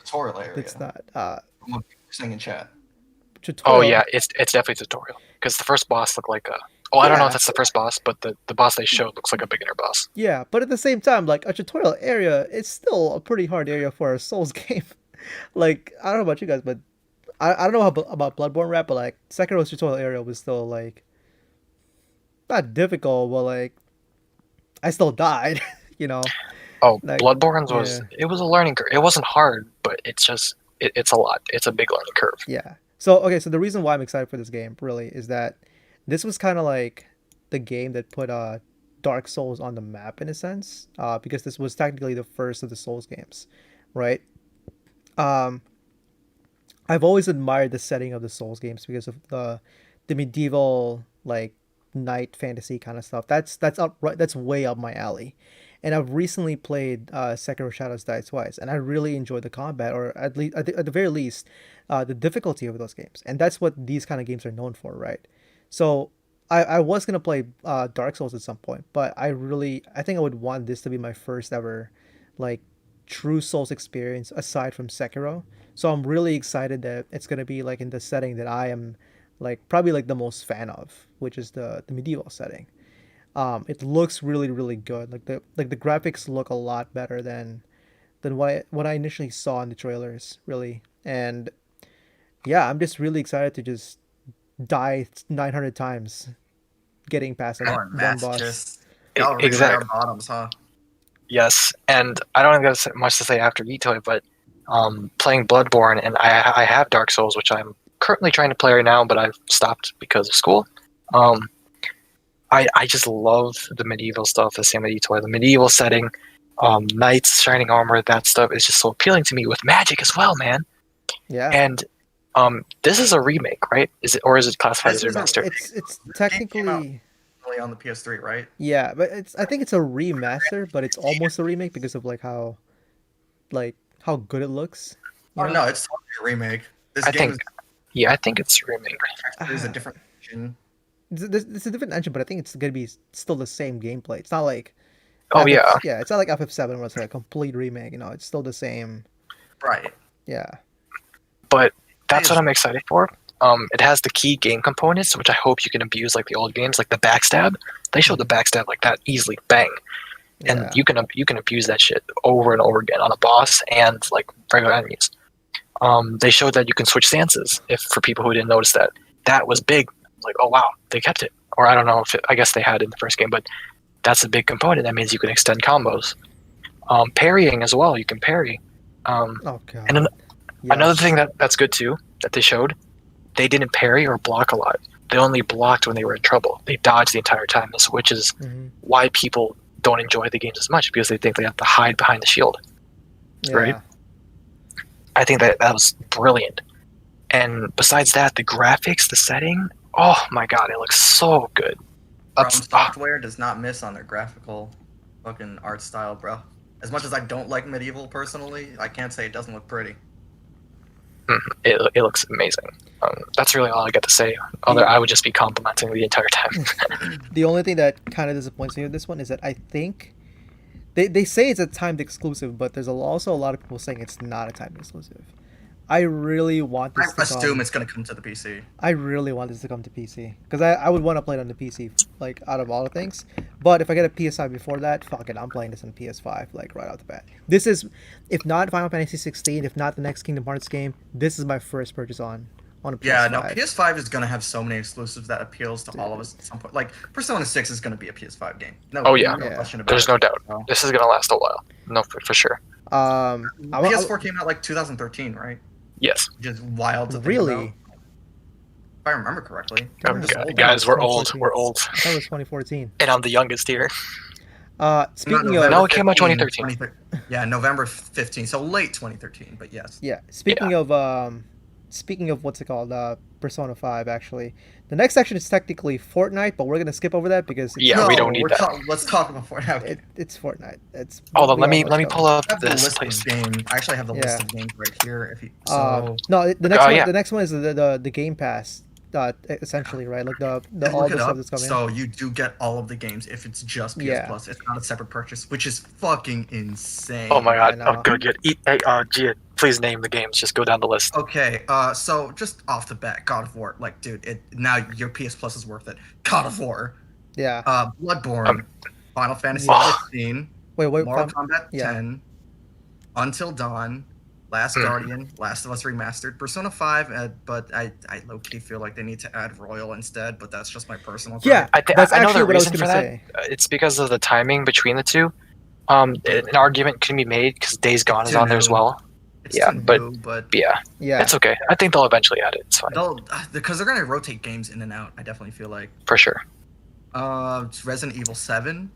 Tutorial area. it's not. Saying in chat. Tutorial. Oh yeah, it's definitely tutorial because the first boss looked like a. Oh, I don't know Yeah. if that's the first boss, but the boss they showed looks like a beginner boss. Yeah, but at the same time, like, a tutorial area, it's still a pretty hard area for a Souls game. Like, I don't know about you guys, but I don't know about Bloodborne rap, but like Sekiro's tutorial area was still like not difficult, but like I still died, you know. Oh, Like, Bloodborne's was yeah. it was a learning curve. It wasn't hard, but it's a lot. It's a big learning curve. Yeah. So okay, so the reason why I'm excited for this game really is that this was kind of like the game that put Dark Souls on the map in a sense, because this was technically the first of the Souls games, right? Um, I've always admired the setting of the Souls games because of the medieval like knight fantasy kind of stuff. That's up right. That's way up my alley. And I've recently played Sekiro Shadows Die Twice, and I really enjoyed the combat, or at least at the very least, the difficulty of those games. And that's what these kind of games are known for, right? So I was gonna play Dark Souls at some point, but I think I would want this to be my first ever like true Souls experience aside from Sekiro. So I'm really excited that it's gonna be like in the setting that I am like probably like the most fan of, which is the medieval setting. It looks really really good. Like the graphics look a lot better than what I initially saw in the trailers, really. And yeah, I'm just really excited to just die 900 times getting past like Oh, and one Matt's boss. just y'all really Exactly. are bottoms, huh? Yes, and I don't have much to say after Itoy, but playing Bloodborne, and I have Dark Souls, which I'm currently trying to play right now, but I've stopped because of school. Um, I just love the medieval stuff, the same with Itoy, the medieval setting, knights, shining armor, that stuff is just so appealing to me with magic as well, man. Yeah. And this is a remake, right? Is it classified as This is a- remaster? It's The game came out technically Only on the PS3, right? yeah, but I think it's a remaster, but it's almost a remake because of like how good it looks. You Oh know? no, it's totally a remake. This I game think, yeah, I think it's a remake. is a different engine. It's a different engine, but I think it's gonna be still the same gameplay. It's not like Oh yeah, yeah, it's not like FF7 where it's like a complete remake. You know, it's still the same. Right. Yeah, but that's what Is- I'm excited for. It has the key game components, which I hope you can abuse like the old games, like the backstab. They showed the backstab like that easily, bang, and yeah, you can abuse that shit over and over again on a boss and like regular enemies. They showed that you can switch stances. If for people who didn't notice that was big. Like, oh wow, they kept it. Or I don't know if I guess they had it in the first game, but that's a big component. That means you can extend combos. Parrying as well. You can parry. Oh god. And Yes. another thing that's good too that they showed, they didn't parry or block a lot. They only blocked when they were in trouble. They dodged the entire time, which is Mhm. why people don't enjoy the games as much because they think they have to hide behind the shield. Yeah. right? I think that was brilliant. And besides that, the graphics, the setting, oh my god, it looks so good. From Software does not miss on their graphical fucking art style, bro. As much as I don't like medieval personally, I can't say it doesn't look pretty. It looks amazing. That's really all I got to say. I would just be complimenting the entire time. The only thing that kind of disappoints me with this one is that I think they say it's a timed exclusive, but there's also a lot of people saying it's not a timed exclusive. I really want this I to assume come. it's gonna come to the PC. I really want this to come to PC because I would want to play it on the PC, like out of all the things. But if I get a PS5 before that, fuck it, I'm playing this on PS5 like right out the bat. This is, if not Final Fantasy 16, if not the next Kingdom Hearts game, this is my first purchase on a PS5. Yeah, no, PS5 is gonna have so many exclusives that appeals to all of us at some point. Like Persona 6 is gonna be a PS5 game. No, Oh, yeah. no Yeah. question about There's it. no doubt. So, This is gonna last a while. No, for sure. PS4 came out like 2013, right? Yes. Just wild to think Really? about. If I remember correctly. Oh, Yeah. Just God, old guys, we're old. 2014. We're old. I thought it was 2014. And I'm the youngest here. Speaking November of No, it came out 15, 2013. Yeah, November 15, so late 2013, but yes. yeah, speaking of what's it called? Persona 5 actually. The next section is technically Fortnite, but we're gonna skip over that because it's, Yeah, we don't need that. Let's talk about Fortnite. it's Fortnite. It's Hold on, we let all me know pull up I have the this list place. of games. I actually have the list Yeah. of games right here. If you so No, the next Oh, one. yeah. The next one is the Game Pass. Essentially, right? Like the all look the it stuff up. that's coming. So you do get all of the games if it's just PS Yeah. Plus. It's not a separate purchase, which is fucking insane. Oh my god, I I'm know. gonna get. Hey, Gia, please name the games. Just go down the list. Okay, so just off the bat, God of War, like, dude, now your PS Plus is worth it. God of War, Yeah. Bloodborne, Um, Final Fantasy Oh. 15, Wait. Mortal Kombat yeah. 10, Until Dawn, Last Hmm. Guardian, Last of Us Remastered, Persona 5, but I low-key feel like they need to add Royal instead, but that's just my personal Yeah. gripe. That's I know actually the what I was reason gonna for that. say. It's because of the timing between the two. An argument can be made because Days Gone is too on there as new. well. It's Yeah, too but- new, but Yeah, Yeah. it's okay. I think they'll eventually add it. It's fine because they're gonna rotate games in and out. I definitely feel like. for sure. It's Resident Evil 7,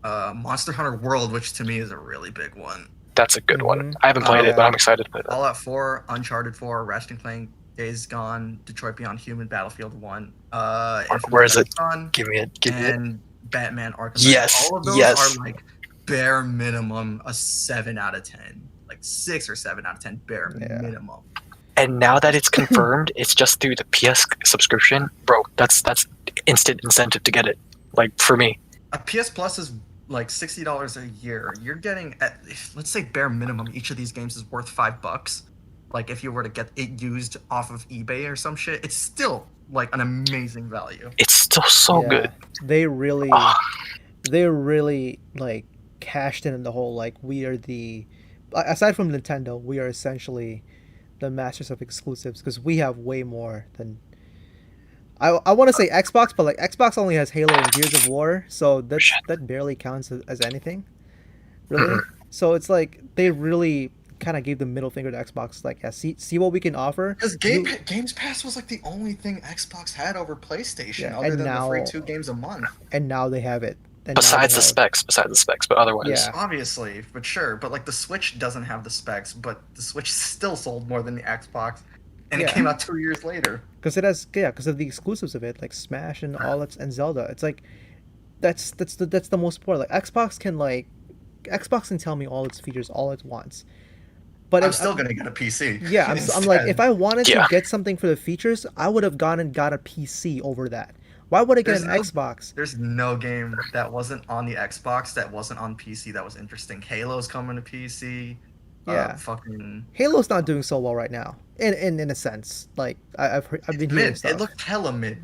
Monster Hunter World, which to me is a really big one. That's a good one. Mhm. I haven't played it, but Yeah. I'm excited to play that. Fallout 4, Uncharted 4, Ratchet and Clank, Days Gone, Detroit Beyond Human, Battlefield 1, Infamous Where is it? Second Son, Give me it. Give me it. and Batman Arkham Knight. Yes, All of those yes. are like bare minimum a 7 out of 10. Like 6 or 7 out of 10 bare Yeah. minimum. And now that it's confirmed, it's just through the PS subscription, bro. That's instant incentive to get it. Like for me, A PS Plus is like $60 a year. You're getting let's say bare minimum each of these games is worth $5. Like if you were to get it used off of eBay or some shit, it's still like an amazing value. it's still so Yeah. good. They really, Ah. they really like cashed in on the whole like we are the, aside from Nintendo, we are essentially the masters of exclusives because we have way more than. I want to say Xbox, but like Xbox only has Halo and Gears of War, so that barely counts as anything, really. So it's like they really kind of gave the middle finger to Xbox, like, yeah, see what we can offer. Because You- Games Pass was like the only thing Xbox had over PlayStation, Yeah, other and than now- the free 2 games a month. and now they have it. And now Besides they the have- specs, but otherwise, Yeah. Obviously, but sure. But like the Switch doesn't have the specs, but the Switch still sold more than the Xbox, and Yeah. it came out 2 years later. Because it has, yeah, because of the exclusives of it, like Smash and all its and Zelda. It's like that's the most important. Like Xbox can tell me all its features all at once, but I'm if- still gonna get a PC. yeah, I'm like, if I wanted Yeah. to get something for the features, I would have gone and got a PC over that. Why would I get There's an no- Xbox? There's no game that wasn't on the Xbox that wasn't on PC that was interesting. Halo's coming to PC. Yeah. Fucking Halo's not doing so well right now, in a sense. Like I've been hearing mid. stuff. It looked hella mid,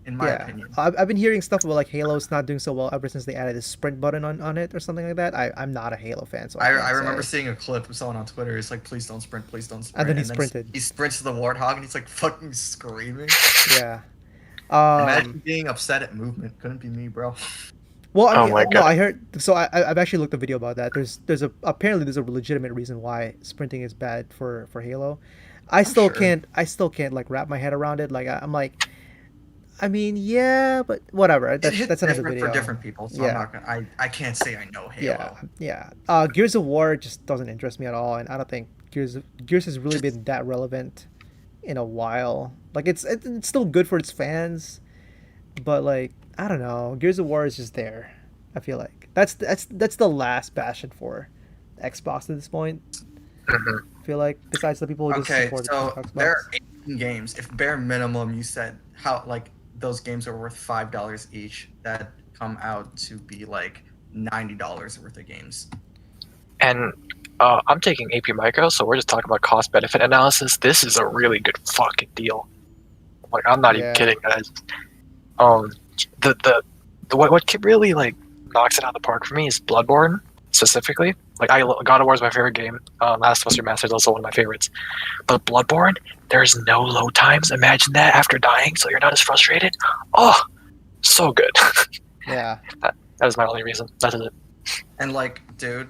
in my opinion. I've been hearing stuff about like Halo's not doing so well ever since they added a sprint button on it or something like that. I'm not a Halo fan, so I can't remember say. seeing a clip of someone on Twitter. It's like, please don't sprint, please don't sprint. And then he sprinted. He sprints to the warthog and he's like fucking screaming. Yeah. Imagine being upset at movement. Couldn't be me, bro. Well, I Oh mean, my no, God. I heard. So I've actually looked at a video about that. Apparently there's a legitimate reason why sprinting is bad for Halo. I still sure. can't like wrap my head around it. Like I'm like, I mean, yeah, but whatever. It hits That's another different video. for different people, so Yeah. I'm not gonna. I can't say I know Halo. Yeah. Gears of War just doesn't interest me at all, and I don't think Gears has really been that relevant in a while. Like it's still good for its fans, but like I don't know, Gears of War is just there. I feel like that's the last bastion for Xbox at this point. Mhm. I feel like besides the people who just Okay, support so Xbox. there are 18 games. If bare minimum you said how like those games are worth $5 each, that come out to be like $90 worth of games. And I'm taking AP Micro, so we're just talking about cost benefit analysis. This is a really good fucking deal. Like I'm not Yeah. even kidding, guys. The what really like knocks it out of the park for me is Bloodborne specifically. Like God of War is my favorite game. Last of Us Remastered is also one of my favorites. But Bloodborne, there's no load times. Imagine that after dying, so you're not as frustrated. Oh, so good. Yeah. That is my only reason. That is it. And like, dude,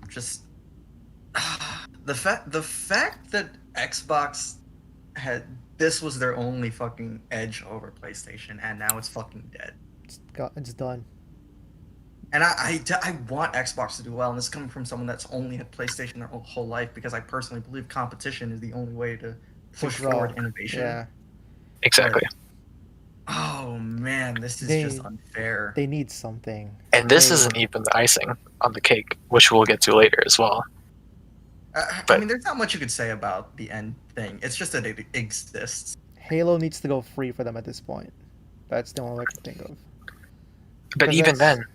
just the fact that Xbox had this was their only fucking edge over PlayStation, and now it's fucking dead. It's done. And I want Xbox to do well, and this is coming from someone that's only had PlayStation their whole life, because I personally believe competition is the only way to push grow. forward innovation. Yeah. Exactly. Oh man, this is They- just unfair. They need something. And this They- isn't even the icing on the cake, which we'll get to later as well. I but- mean, there's not much you could say about the end thing. It's just that it exists. Halo needs to go free for them at this point. That's the only way I can think of. But 'Cause even that's- then,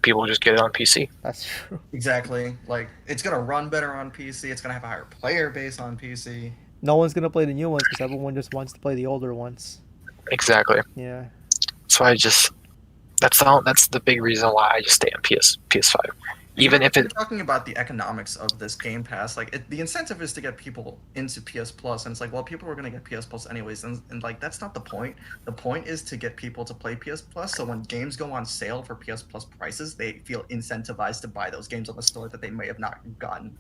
people just get it on PC. That's true. Exactly. Like, it's gonna run better on PC. It's gonna have a higher player base on PC. No one's gonna play the new ones because everyone just wants to play the older ones. Exactly. Yeah. So that's the big reason why I just stay on PS5. Even if we're it talking about the economics of this Game Pass, like the incentive is to get people into PS Plus, and it's like, well, people were gonna get PS Plus anyways, and like that's not the point. The point is to get people to play PS Plus, so when games go on sale for PS Plus prices, they feel incentivized to buy those games on the store that they may have not gotten.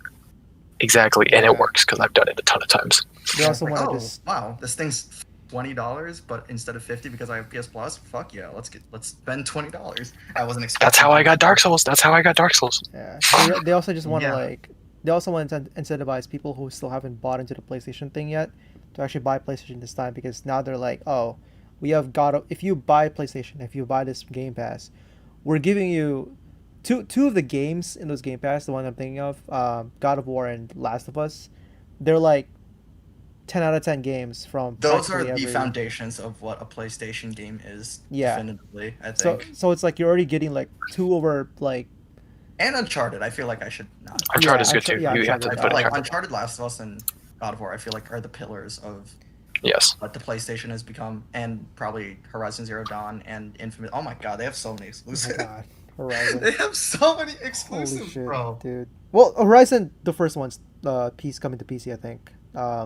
exactly, and Yeah. it works because I've done it a ton of times. They also Like, want to oh just wow, this thing's $20, but instead of $50 because I have PS Plus, fuck yeah, let's spend $20. I wasn't expecting. That's how I got Dark Souls. That's how I got Dark Souls. yeah. They also just want to Yeah. they also want to incentivize people who still haven't bought into the PlayStation thing yet to actually buy PlayStation this time, because now they're like, oh, we have if you buy PlayStation, if you buy this Game Pass, we're giving you two of the games in those Game Pass. The one I'm thinking of, God of War and Last of Us, they're like 10 out of 10 games from Those are practically the every. foundation of what a PlayStation game is. Yeah. Definitively, I So think. so it's like you're already getting like two over like. And Uncharted, I feel like I should not. Uncharted is Yeah, good too. yeah, You have to Uncharted. I put feel like Uncharted. Uncharted, Last of Us, and God of War, I feel like are the pillars of Yes. what the PlayStation has become, and probably Horizon Zero Dawn and Infamous. Oh my god, they have so many Oh my exclusives. god, Horizon. They have so many Holy exclusives, shit, bro. dude. Well, Horizon, the first one's piece coming to PC, I think.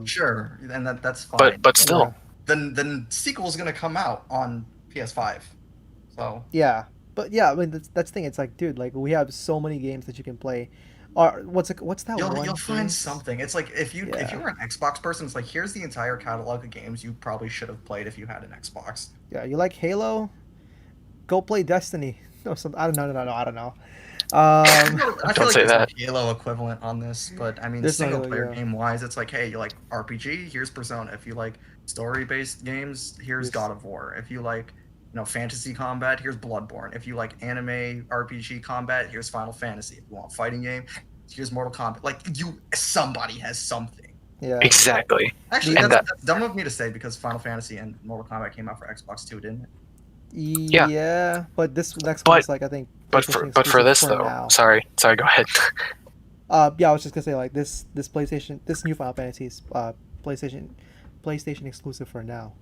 Sure, and that's fine. But still, The sequel's gonna come out on PS5, so Yeah, but yeah, I mean that's the thing. It's like, dude, like we have so many games that you can play. Or what's that one? you'll find game? something. It's like if you Yeah. were an Xbox person, it's like here's the entire catalog of games you probably should have played if you had an Xbox. Yeah, you like Halo? Go play Destiny. No, some I don't know. No, I don't know. I feel Don't like say there's that. a Halo equivalent on this, but I mean, There's no single Halo, player yeah. game wise, it's like, hey, you like RPG? Here's Persona. If you like story based games, here's Yes. God of War. If you like, fantasy combat, here's Bloodborne. If you like anime RPG combat, here's Final Fantasy. If you want fighting game, here's Mortal Kombat. Like somebody has something. Yeah. exactly. Actually, And that's dumb of me to say because Final Fantasy and Mortal Kombat came out for Xbox too, didn't it? Yeah, but this next But- one's like I think. But PlayStation for exclusive this for though, now. sorry, go ahead. Yeah, I was just gonna say like this PlayStation, this new Final Fantasy is PlayStation exclusive for now.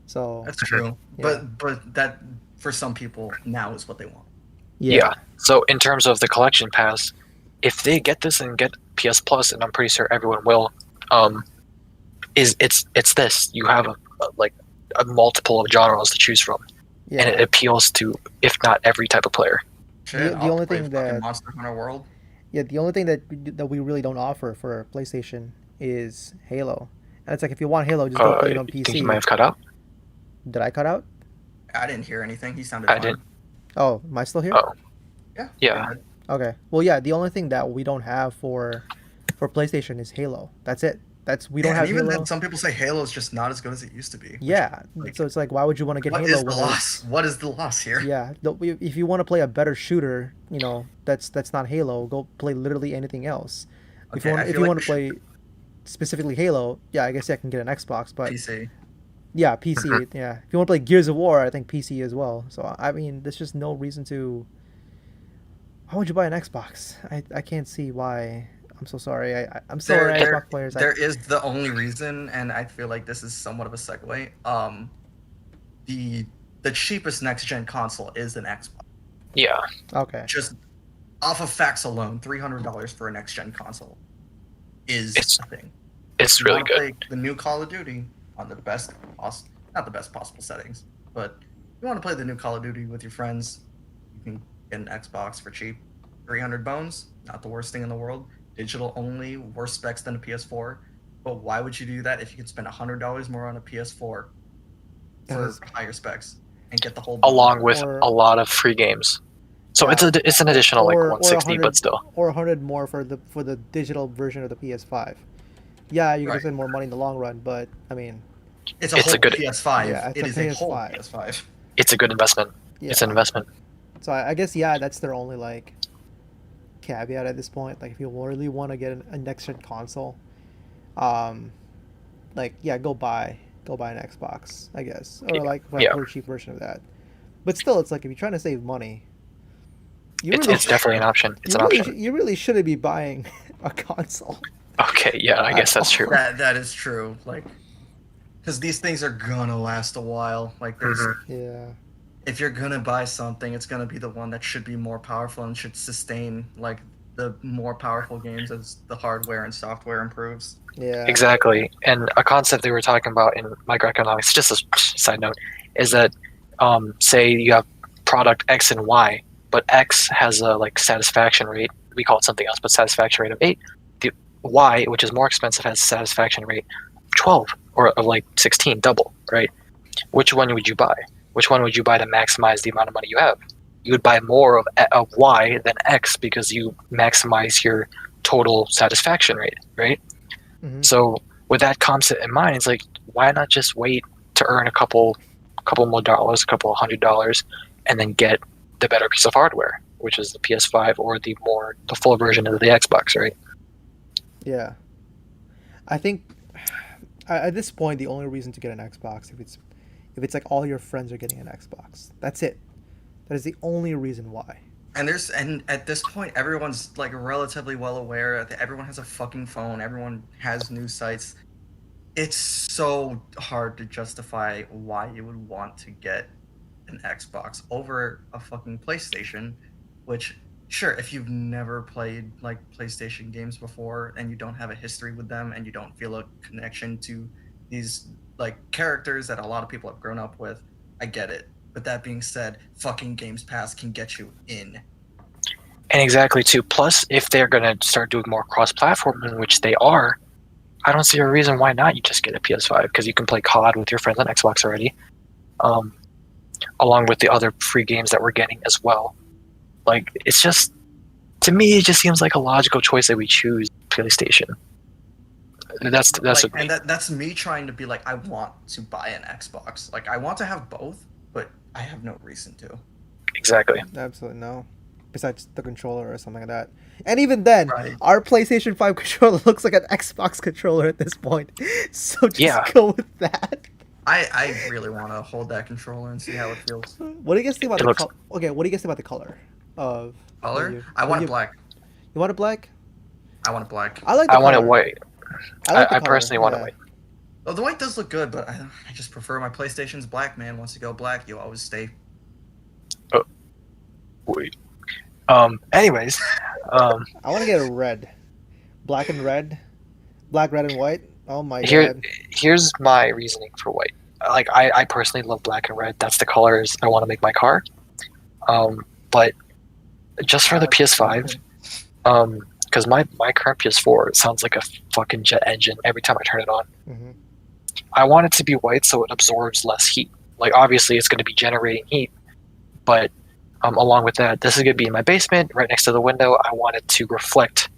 So That's true. Yeah. But that for some people now is what they want. Yeah. So in terms of the collection pass, if they get this and get PS Plus, and I'm pretty sure everyone will, it's this. You have a multiple of genres to choose from, yeah. and it appeals to, if not every type of player. Shit, The I'll only play thing fucking that- Monster Hunter World. Yeah, the only thing that we really don't offer for PlayStation is Halo. And it's like if you want Halo, just go play it on You think PC. he might have cut out? Did I cut out? I didn't hear anything. He sounded I fine. didn't. Oh, am I still here? Oh. Yeah. Yeah. Okay. Well, yeah, the only thing that we don't have for PlayStation is Halo. That's it. We don't And have even Halo. then, some people say Halo is just not as good as it used to be. Yeah. like, So it's like, why would you want to get What Halo is the when loss? What is the loss here? Yeah, if you want to play a better shooter, that's not Halo. Go play literally anything else. If Okay, you I want, if feel you like want we to play specifically Halo, yeah, I guess I can get an Xbox, but PC. yeah, PC. Yeah, if you want to play Gears of War, I think PC as well. So I mean, there's just no reason to. Why would you buy an Xbox? I can't see why. I'm so sorry. I'm sorry, Xbox players. There is the only reason, and I feel like this is somewhat of a segue. The cheapest next gen console is an Xbox. Yeah. Okay. Just off of facts alone, $300 for a next gen console is It's a thing. It's You really wanna good. play the new Call of Duty on the not the best possible settings, but you want to play the new Call of Duty with your friends, you can get an Xbox for cheap. 300 bones, not the worst thing in the world. Digital only, worse specs than a PS4. But why would you do that if you could spend $100 more on a PS4 That for is- higher specs and get the whole Along with Or- a lot of free games. So Yeah. it's an additional like Or 160, 100 but still. or 100 more for the digital version of the PS5. Yeah, you can Right. spend more money in the long run, but I mean, It's a It's a whole good- PS5. Yeah, it's it a is a whole PS5. PS5. It's a good investment. yeah. It's an investment. So I guess yeah, that's their only like caveat at this point. Like if you really want to get a next gen console, like yeah, go buy an Xbox, I guess, or like a Yeah. very cheap version of that. But still, it's like if you're trying to save money, you It's definitely an option. It's an option. You really shouldn't be buying a console. Okay, yeah, I guess that's true. That is true. Like, because these things are gonna last a while. Like, there's Mhm. Yeah. if you're gonna buy something, it's gonna be the one that should be more powerful and should sustain like the more powerful games as the hardware and software improves. Yeah. Exactly. And a concept they were talking about in microeconomics, just a side note, is that say you have product X and Y, but X has a like satisfaction rate. We call it something else, but satisfaction rate of 8. The Y, which is more expensive, has a satisfaction rate of 12 or of like 16, double, right? Which one would you buy? Which one would you buy to maximize the amount of money you have? You would buy more of Y than X because you maximize your total satisfaction rate, right? Mhm. So with that concept in mind, it's like, why not just wait to earn a couple more dollars, a couple $100, and then get the better piece of hardware, which is the PS5 or the full version of the Xbox, right? Yeah. I think at this point the only reason to get an Xbox if it's like all your friends are getting an Xbox. That's it. That is the only reason why. And at this point, everyone's like relatively well aware that everyone has a fucking phone. Everyone has news sites. It's so hard to justify why you would want to get an Xbox over a fucking PlayStation, which sure, if you've never played like PlayStation games before and you don't have a history with them and you don't feel a connection to these like characters that a lot of people have grown up with, I get it. But that being said, fucking Games Pass can get you in. And exactly too. Plus, if they're gonna start doing more cross-platform, which they are, I don't see a reason why not. You just get a PS5 because you can play COD with your friends on Xbox already, along with the other free games that we're getting as well. Like, it's just, to me, it just seems like a logical choice that we choose PlayStation. That's Like, what and that's me trying to be like, I want to buy an Xbox. Like, I want to have both, but I have no reason to. exactly. Absolutely no. Besides the controller or something like that. And even then, Right. our PlayStation 5 controller looks like an Xbox controller at this point. So just Yeah. go with that. I really want to hold that controller and see how it feels. What do you guys think about It the looks- color? Okay, what do you guys think about the color of Color? I what want do it black. You want it black? I want it black. I like the I want it color. white. like the I color, personally want it yeah. white. Oh, the white does look good, but I just prefer my PlayStation's black, man. Once you go black, you always stay. Wait. Anyways, I want to get a red. Black and red. Black, red, and white. Oh my god. here's my reasoning for white. Like, I personally love black and red. That's the colors I want to make my car. But just for the PS5, because my current PS4, it sounds like a fucking jet engine every time I turn it on. Mhm. I want it to be white so it absorbs less heat. Like, obviously, it's going to be generating heat, but along with that, this is going to be in my basement, right next to the window. I want it to reflect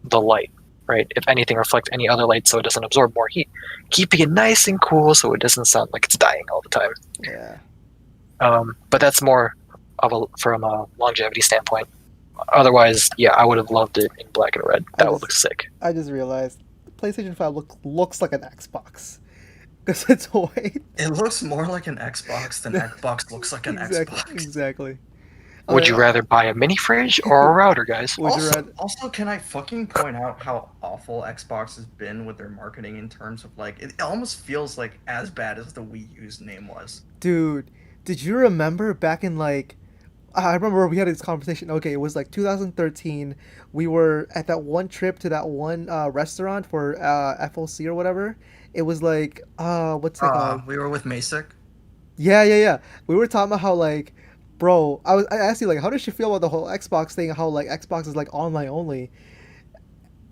the light, right? If anything, reflect any other light so it doesn't absorb more heat. Keeping it nice and cool so it doesn't sound like it's dying all the time. Yeah. But that's more from a longevity standpoint. Otherwise, yeah, I would have loved it in black and red. That would look sick. I just realized the PlayStation 5 looks like an Xbox. Because it's white. It looks more like an Xbox than Xbox looks like an Xbox. Exactly. Would you rather buy a mini fridge or a router, guys? Would you rather? Also, can I fucking point out how awful Xbox has been with their marketing in terms of like it almost feels like as bad as the Wii U's name was. Dude, did you remember back in like I remember we had this conversation. Okay, it was like 2013. We were at that one trip to that one restaurant for FOC or whatever. It was like what's it called? We were with Masick. Yeah. We were talking about how like, bro, I asked you like, how did she feel about the whole Xbox thing? How like Xbox is like online only.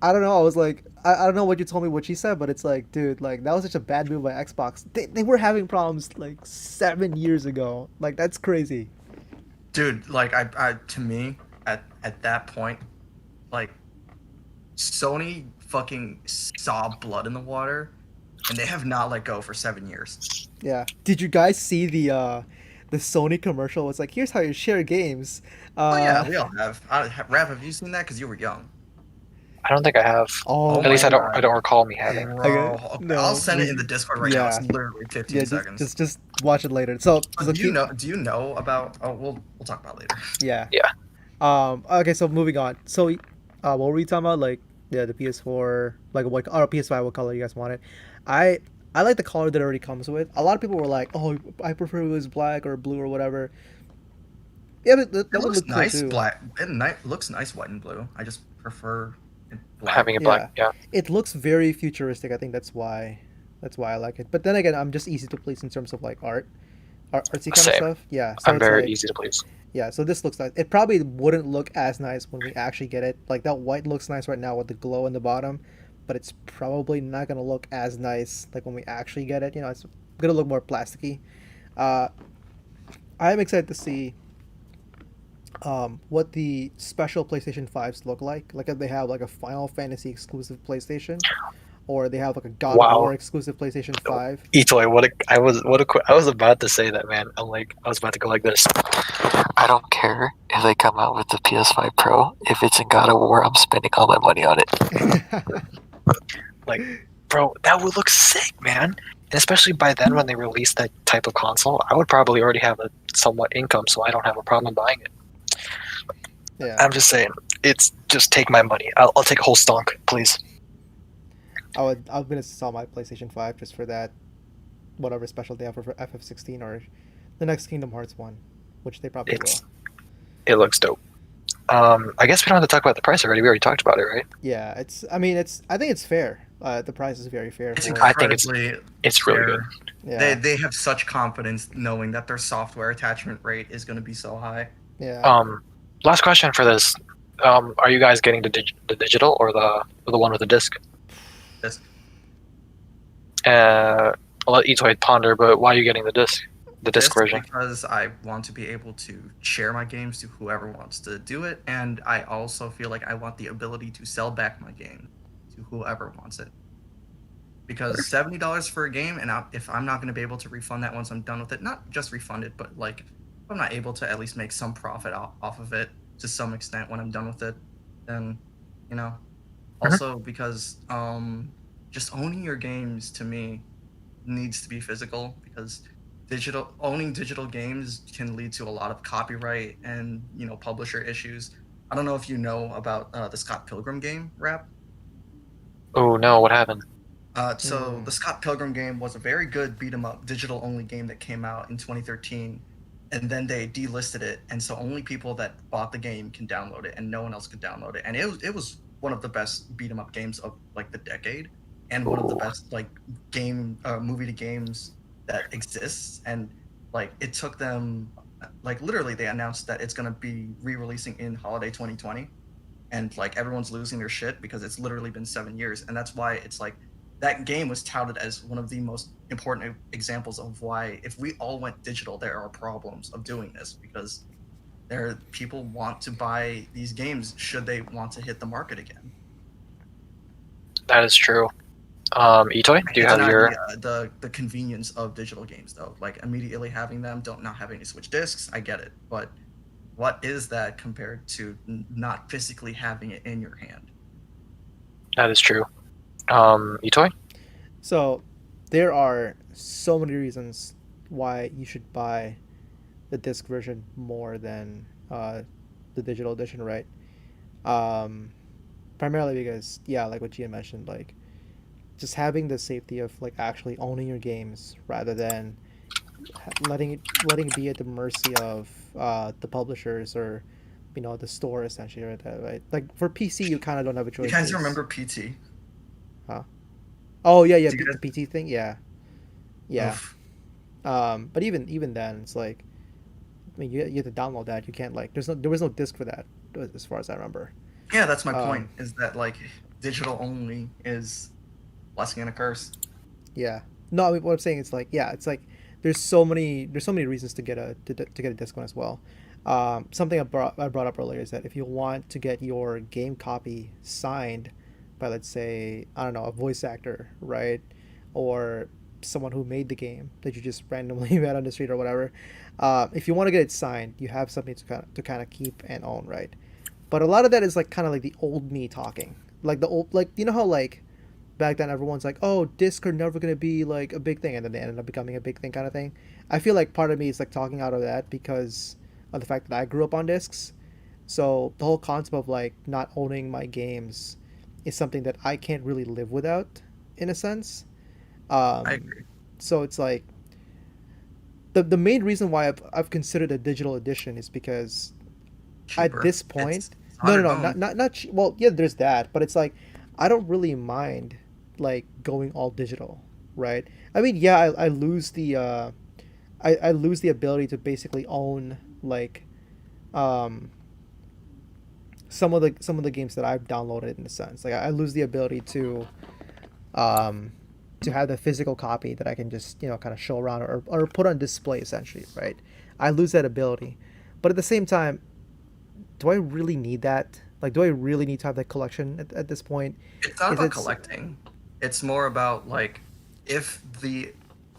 I don't know. I was like, I don't know what you told me what she said, but it's like, dude, like that was such a bad move by Xbox. They were having problems like 7 years ago. Like that's crazy. Dude, like I to me at that point, like Sony fucking saw blood in the water, and they have not let go for 7 years. Yeah. Did you guys see the Sony commercial? It's like, here's how you share games. Oh yeah, we all have. Rav, have you seen that? Because you were young. I don't think I have. Oh, At least I my don't. God. I don't recall me having. Bro, Okay. No, I'll send it in the Discord right now. It's literally 15 yeah, seconds. just watch it later. So Do you know about? Oh, we'll talk about it later. Yeah. Yeah. Okay, so moving on. So, what were we talking about? Like, yeah, the PS4, like what, or PS5, what color you guys wanted? I I like the color that it already comes with. A lot of people were like, "Oh, I prefer it was black or blue or whatever." Yeah, but that It would looks look cool nice too. black. Looks nice white and blue. I just prefer it black. Having it black, Yeah, yeah. it looks very futuristic. I think that's why I like it. But then again, I'm just easy to please in terms of like artsy kind of Same. stuff. Yeah, so I'm it's very like easy to please. yeah. So this looks nice. It probably wouldn't look as nice when we actually get it. Like that white looks nice right now with the glow in the bottom, but it's probably not gonna look as nice like when we actually get it. You know, it's gonna look more plasticky. Uh, I am excited to see what the special PlayStation 5s look like. Like if they have like a Final Fantasy exclusive PlayStation, or they have like a God of Wow. War exclusive PlayStation 5. Itoy, I was about to say that, man. I was about to go like this. I don't care if they come out with the PS5 Pro. If it's in God of War, I'm spending all my money on it. Like, bro, that would look sick, man. And especially by then, when they release that type of console, I would probably already have a somewhat income, so I don't have a problem buying it. Yeah, I'm just saying, it's just take my money. I'll take a whole stonk, please. I'm gonna sell my PlayStation 5 just for that whatever special they offer for FF16 or the next Kingdom Hearts one, which they probably It's will. it looks dope. I guess we don't have to talk about the price already. We already talked about it, right? Yeah, it's. I mean, it's. I think it's fair. The price is very fair It's for. I think incredibly it's really good. fair. Yeah, They have such confidence knowing that their software attachment rate is going to be so high. yeah. Last question for this. Are you guys getting the digital or the one with the disc? This I'll let Itoy ponder, but why are you getting the disc? The disc version. because I want to be able to share my games to whoever wants to do it, and I also feel like I want the ability to sell back my game to whoever wants it. Because $70 for a game, and if I'm not going to be able to refund that once I'm done with it, not just refund it, but like if I'm not able to at least make some profit off of it to some extent when I'm done with it, then you know. Also because just owning your games to me needs to be physical because owning digital games can lead to a lot of copyright and publisher issues. I don't know if you know about the Scott Pilgrim game rap. Oh no, what happened? So the Scott Pilgrim game was a very good beat 'em up digital only game that came out in 2013, and then they delisted it, and so only people that bought the game can download it, and no one else could download it. And it was one of the best beat 'em up games of like the decade, and one of the best like movie to games that exists. And like it took them like literally they announced that it's gonna be re-releasing in holiday 2020, and like everyone's losing their shit because it's literally been 7 years, and that's why it's like that game was touted as one of the most important examples of why if we all went digital there are problems of doing this because people want to buy these games should they want to hit the market again. That is true. Itoy, do you have your? The convenience of digital games though, like immediately having them, not having to switch discs, I get it, but what is that compared to not physically having it in your hand? That is true. Itoy? So, there are so many reasons why you should buy the disc version more than the digital edition, right? Um, Primarily because, yeah, like what Gia mentioned, like just having the safety of like actually owning your games rather than letting it be at the mercy of the publishers or the store essentially, right? Like for PC, you kind of don't have a You choice. guys remember PT? Huh? Oh yeah, Do you the PT thing, yeah, yeah. Oof. But even then, it's like, I mean, you have to download that. You can't like there was no disc for that as far as I remember. Yeah, that's my point. Um, Is that like digital only is blessing and a curse? yeah. No, I mean, what I'm saying is like, yeah, it's like there's so many reasons to get a disc one as well. Something I brought up earlier is that if you want to get your game copy signed by, let's say, I don't know, a voice actor, right, or someone who made the game that you just randomly met on the street or whatever, if you want to get it signed, you have something to kind of keep and own, right? But a lot of that is like kind of like the old me talking, like the old, like, you know how like back then everyone's like, oh, discs are never going to be like a big thing, and then they ended up becoming a big thing kind of thing. I feel like part of me is like talking out of that because of the fact that I grew up on discs. So the whole concept of like not owning my games is something that I can't really live without, in a sense. I Um, agree. so it's like the main reason why I've considered a digital edition is because at Cheaper. this It's point, on no, your no, no, phone. well, yeah, there's that, but it's like I don't really mind like going all digital, right? I mean, yeah, I lose I lose the ability to basically own like um some of the games that I've downloaded in a sense. Like I lose the ability um to have the physical copy that I can just kind of show around or put on display essentially, right? I lose that ability, but at the same time, do I really need that? Like, do I really need to have that collection at this point? It's not Is about it's collecting. It's more about like if the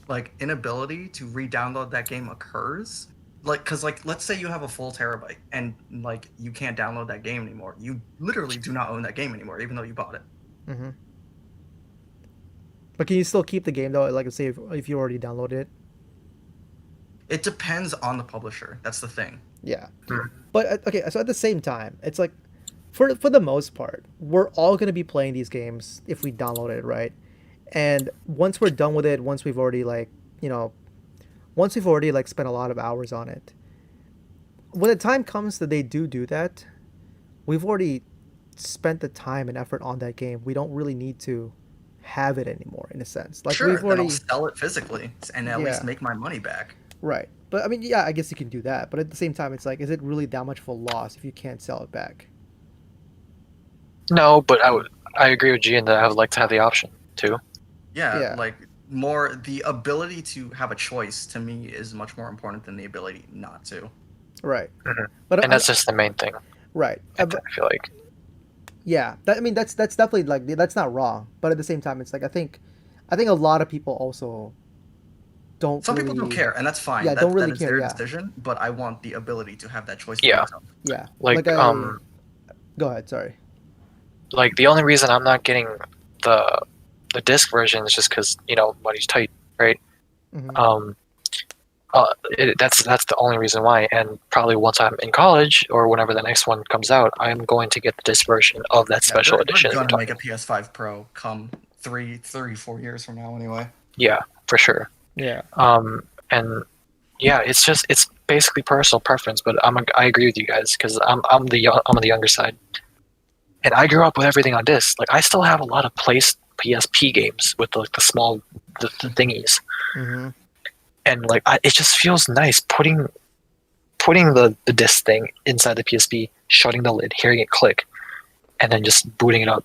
like inability to re-download that game occurs, like because like let's say you have a full terabyte and like you can't download that game anymore. You literally do not own that game anymore, even though you bought it. hmm But can you still keep the game though? Like, say if you already downloaded it. It depends on the publisher. That's the thing. Yeah. Mhm. But okay, so at the same time, it's like for the most part, we're all gonna be playing these games if we download it, right? And once we're done with it, once we've already you know, once we've already spent a lot of hours on it, when the time comes that they do that, we've already spent the time and effort on that game. We don't really need to have it anymore in a sense. Like we've Sure, then I'll already, sell it physically and at least yeah, make my money back. right. But I mean, yeah, I guess you can do that. But at the same time, it's like, is it really that much of a loss if you can't sell it back? No, but I agree with Gian that I would like to have the option too. Yeah, Yeah, like more the ability to have a choice to me is much more important than the ability not to. right. Mhm. But And that's just the main thing. right. But I feel like. yeah, I mean, that's definitely that's not wrong. But at the same time, it's like I think a lot of people also don't Some people don't really, care, and that's fine. yeah, don't That really is care. their Yeah, decision. But I want the ability to have that choice for Yeah, myself. yeah. like Like I go ahead. Sorry. like the only reason I'm not getting the disc version is just because money's tight, right? hmm Um, that's the only reason why. And probably once I'm in college or whenever the next one comes out, I'm going to get the disc version of that Yeah, special they're edition. We're gonna make talking. a PS5 Pro come 4 years from now anyway. Yeah, for sure. Yeah. And yeah, it's basically personal preference, but I agree with you guys because I'm on the younger side, and I grew up with everything on disc. Like I still have a lot of PSP games with the small the thingies, hmm and like it just feels nice putting the disc thing inside the PSP, shutting the lid, hearing it click, and then just booting it up.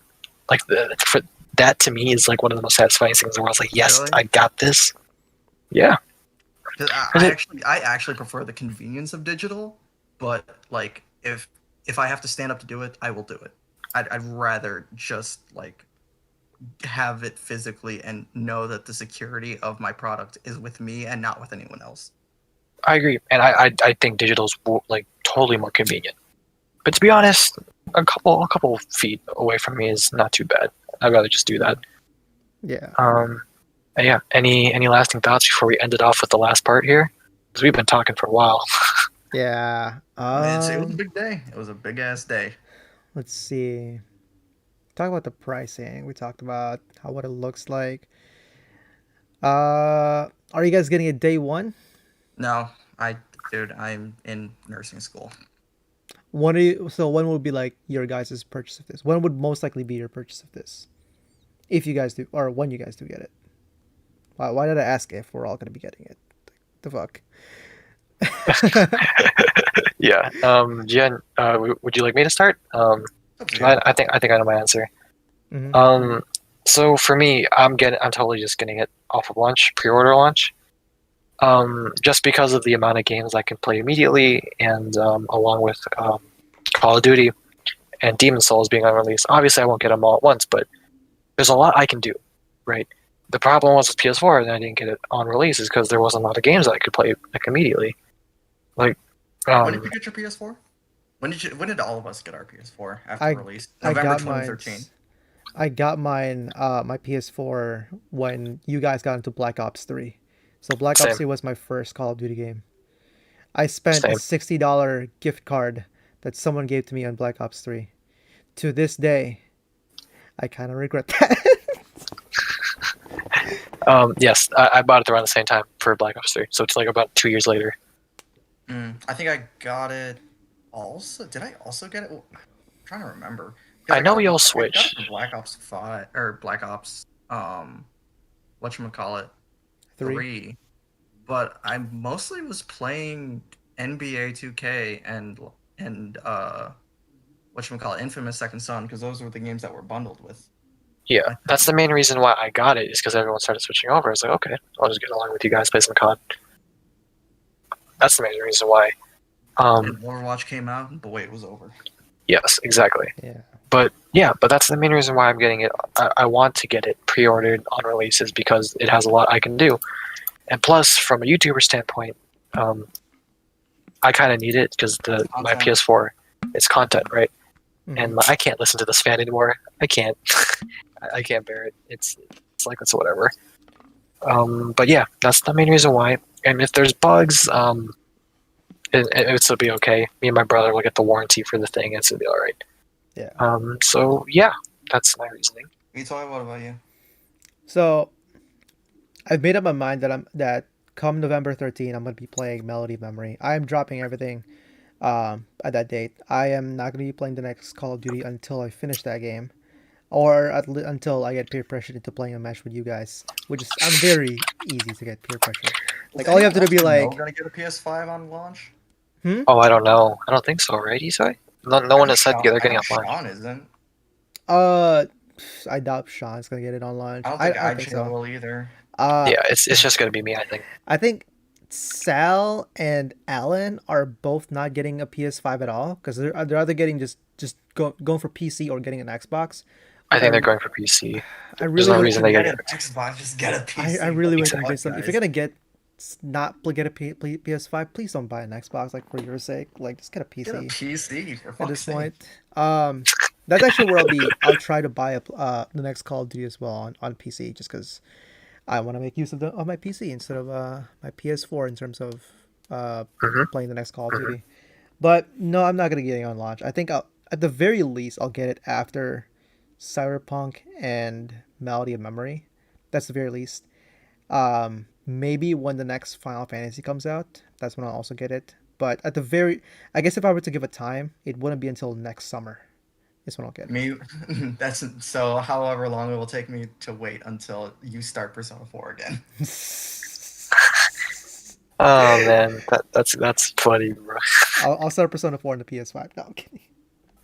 Like for that to me is like one of the most satisfying things in the world. It's like yes, Really? I got this. Yeah, 'Cause 'cause I actually prefer the convenience of digital, but like if I have to stand up to do it, I will do it. I'd rather just like have it physically and know that the security of my product is with me and not with anyone else. I agree, and I think digital's like totally more convenient. But to be honest, a couple feet away from me is not too bad. I'd rather just do that. Yeah. And yeah. Any lasting thoughts before we end it off with the last part here? Because we've been talking for a while. Yeah. I mean, it was a big day. It was a big ass day. Let's see. Talk about the pricing. We talked about what it looks like. Are you guys getting it day one? No, dude, I'm in nursing school. So when would be like your guys' purchase of this? When would most likely be your purchase of this? If you guys do, or when you guys do get it? Why did I ask if we're all gonna be getting it? The fuck. Yeah. Jen, would you like me to start? Up to 'Cause you. I think I know my answer. hmm So for me, I'm totally just getting it off of launch, pre-order launch. Just because of the amount of games I can play immediately, and along with Call of Duty and Demon Souls being on release. Obviously, I won't get them all at once, but there's a lot I can do, right? The problem was with PS4 that I didn't get it on release is because there wasn't a lot of games that I could play like immediately. Like, When did um, you get your PS4? When did all of us get our PS4 after I release? I November got 2013. mine. I got mine. My PS4 when you guys got into Black Ops 3. So Black Ops same, 3 was my first Call of Duty game. I spent a same. $60 gift card that someone gave to me on Black Ops 3. To this day, I kind of regret that. Yes, I bought it around the same time for Black Ops 3, so it's like about 2 years later. I think I got it. Also, did I also get it? I'm trying to remember. I know we all I got switched. it for Black Ops 5 or Black Ops. Whatchamacallit, 3. But I mostly was playing NBA 2K and whatchamacallit, Infamous Second Son, because those were the games that were bundled with. Yeah, that's the main reason why I got it, is because everyone started switching over. I was like, okay, I'll just get along with you guys, play some COD. That's the main reason why. And Overwatch came out, and boy, it was over. Yes, exactly. Yeah. But that's the main reason why I'm getting it. I want to get it pre-ordered on releases because it has a lot I can do. And plus, from a YouTuber standpoint, I kind of need it because my PS4, it's content, right? Mhm. And I can't listen to this fan anymore. I can't. I can't bear it. It's like it's whatever. But yeah, that's the main reason why. And if there's bugs, it'll still be okay. Me and my brother will get the warranty for the thing, and it'll be all right. Yeah. So yeah, that's my reasoning. Itoy, what about you? So I've made up my mind that come November 13, I'm gonna be playing Melody Memory. I am dropping everything at that date. I am not gonna be playing the next Call of Duty until I finish that game, or until I get peer pressured into playing a match with you guys, which is I'm very easy to get peer pressure. Like all you have to do be like, We're gonna get a PS5 on launch. Oh, I don't know. I don't think so, right, Isai? No one has said they're getting online. Sean isn't. I doubt Sean's gonna get it on launch. I don't think I think so. will either. Yeah, it's just gonna be me, I think. I think Sal and Alan are both not getting a PS5 at all because they're either getting just going for PC or getting an Xbox. I think they're going for PC. I There's really no reason they get an Xbox. Just get a PC. I really wish I Exactly. could some. If you're gonna get get a PS5, please don't buy an Xbox. Like for your sake, like just get a PC. Get a PC for At fuck's this sake. point. That's actually where I'll try to buy the next Call of Duty as well on PC, just because I want to make use of my PC instead of my PS4 in terms of playing the next Call of Duty. But no, I'm not gonna get it on launch. I think at the very least I'll get it after Cyberpunk and Melody of Memory. That's the very least. Maybe when the next Final Fantasy comes out, that's when I'll also get it. But I guess if I were to give a time, it wouldn't be until next summer. Is when I'll get it. Me, that's so. However long it will take me to wait until you start Persona 4 again. Oh man, that's funny, bro. I'll start Persona 4 on the PS5. No, I'm kidding.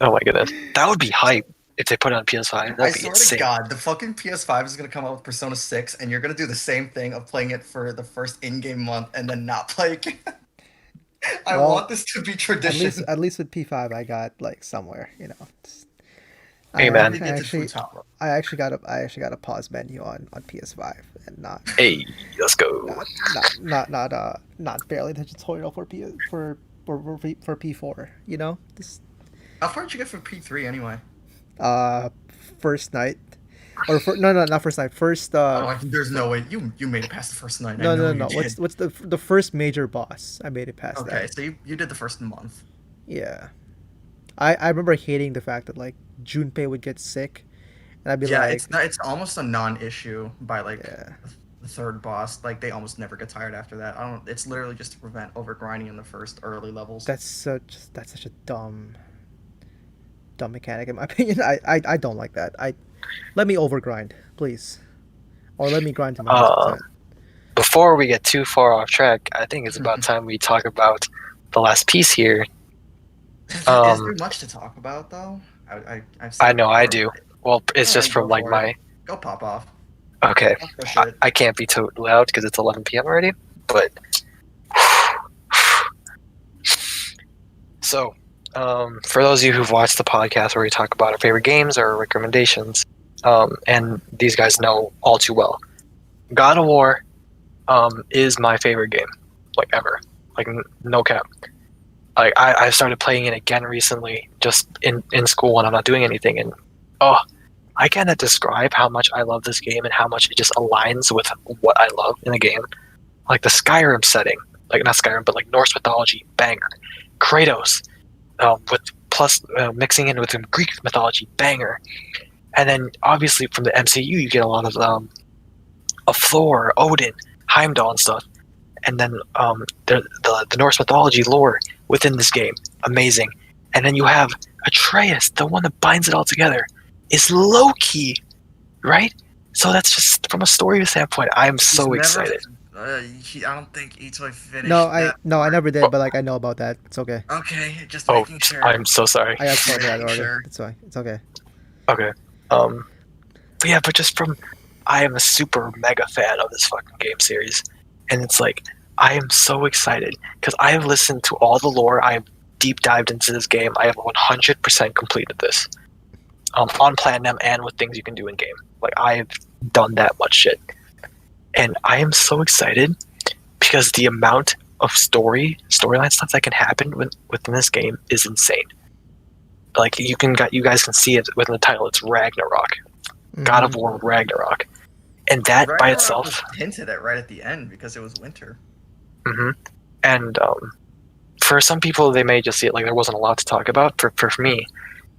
Oh my goodness, that would be hype if they put it on PS5. That'd I be swear insane. to God, the fucking PS5 is gonna come out with Persona 6, and you're gonna do the same thing of playing it for the first in-game month and then not play again. I Well, want this to be tradition. At least with P5, I got like somewhere, Hey, man. I actually got a pause menu on PS5 and not Hey, let's go. not barely the tutorial for P4. Just How far did you get from P3 anyway? first night, or not first night. First There's no way you made it past the first night. no. What's the first major boss? I made it past that. Okay, so you did the first month. Yeah. I remember hating the fact that like Junpei would get sick, and I'd be like, it's almost a non-issue by like yeah. the third boss. Like they almost never get tired after that. It's literally just to prevent overgrinding in the first early levels. That's such a dumb mechanic in my opinion. I don't like that. Let me overgrind, please, or let me grind to 90%. Before we get too far off track, I think it's about time we talk about the last piece here. Is there much to talk about though? I know I do. Well, it's just from like my. Go pop off. Okay, I can't be too loud because it's 11 p.m. already. But so, for those of you who've watched the podcast where we talk about our favorite games or recommendations, and these guys know all too well, God of War is my favorite game, like ever, like no cap. Like I started playing it again recently, just in school when I'm not doing anything, and I cannot describe how much I love this game and how much it just aligns with what I love in a game. Like the Skyrim setting, like not Skyrim, but like Norse mythology, banger. Kratos, with plus mixing in with some Greek mythology, banger. And then obviously from the MCU, you get a lot of Thor, Odin, Heimdall, and stuff. And then the Norse mythology lore within this game, amazing. And then you have Atreus, the one that binds it all together, is Loki, right? So that's just from a story standpoint. I am so excited. I don't think Itoy finished. I never did, but like I know about that. It's okay. Okay, just Oh, making sure. I'm so sorry. I got spoiled that Making already. sure. It's fine. It's okay. Okay. But yeah, but just from, I am a super mega fan of this fucking game series, and it's like I am so excited because I have listened to all the lore. I have deep dived into this game. I have 100% completed this, on Platinum and with things you can do in game. Like I have done that much shit, and I am so excited because the amount of storyline stuff that can happen within this game is insane. Like you guys can see it within the title. It's Ragnarok, God of War Ragnarok, and that Ragnarok by itself was hinted at right at the end because it was winter. And for some people, they may just see it like there wasn't a lot to talk about. For me,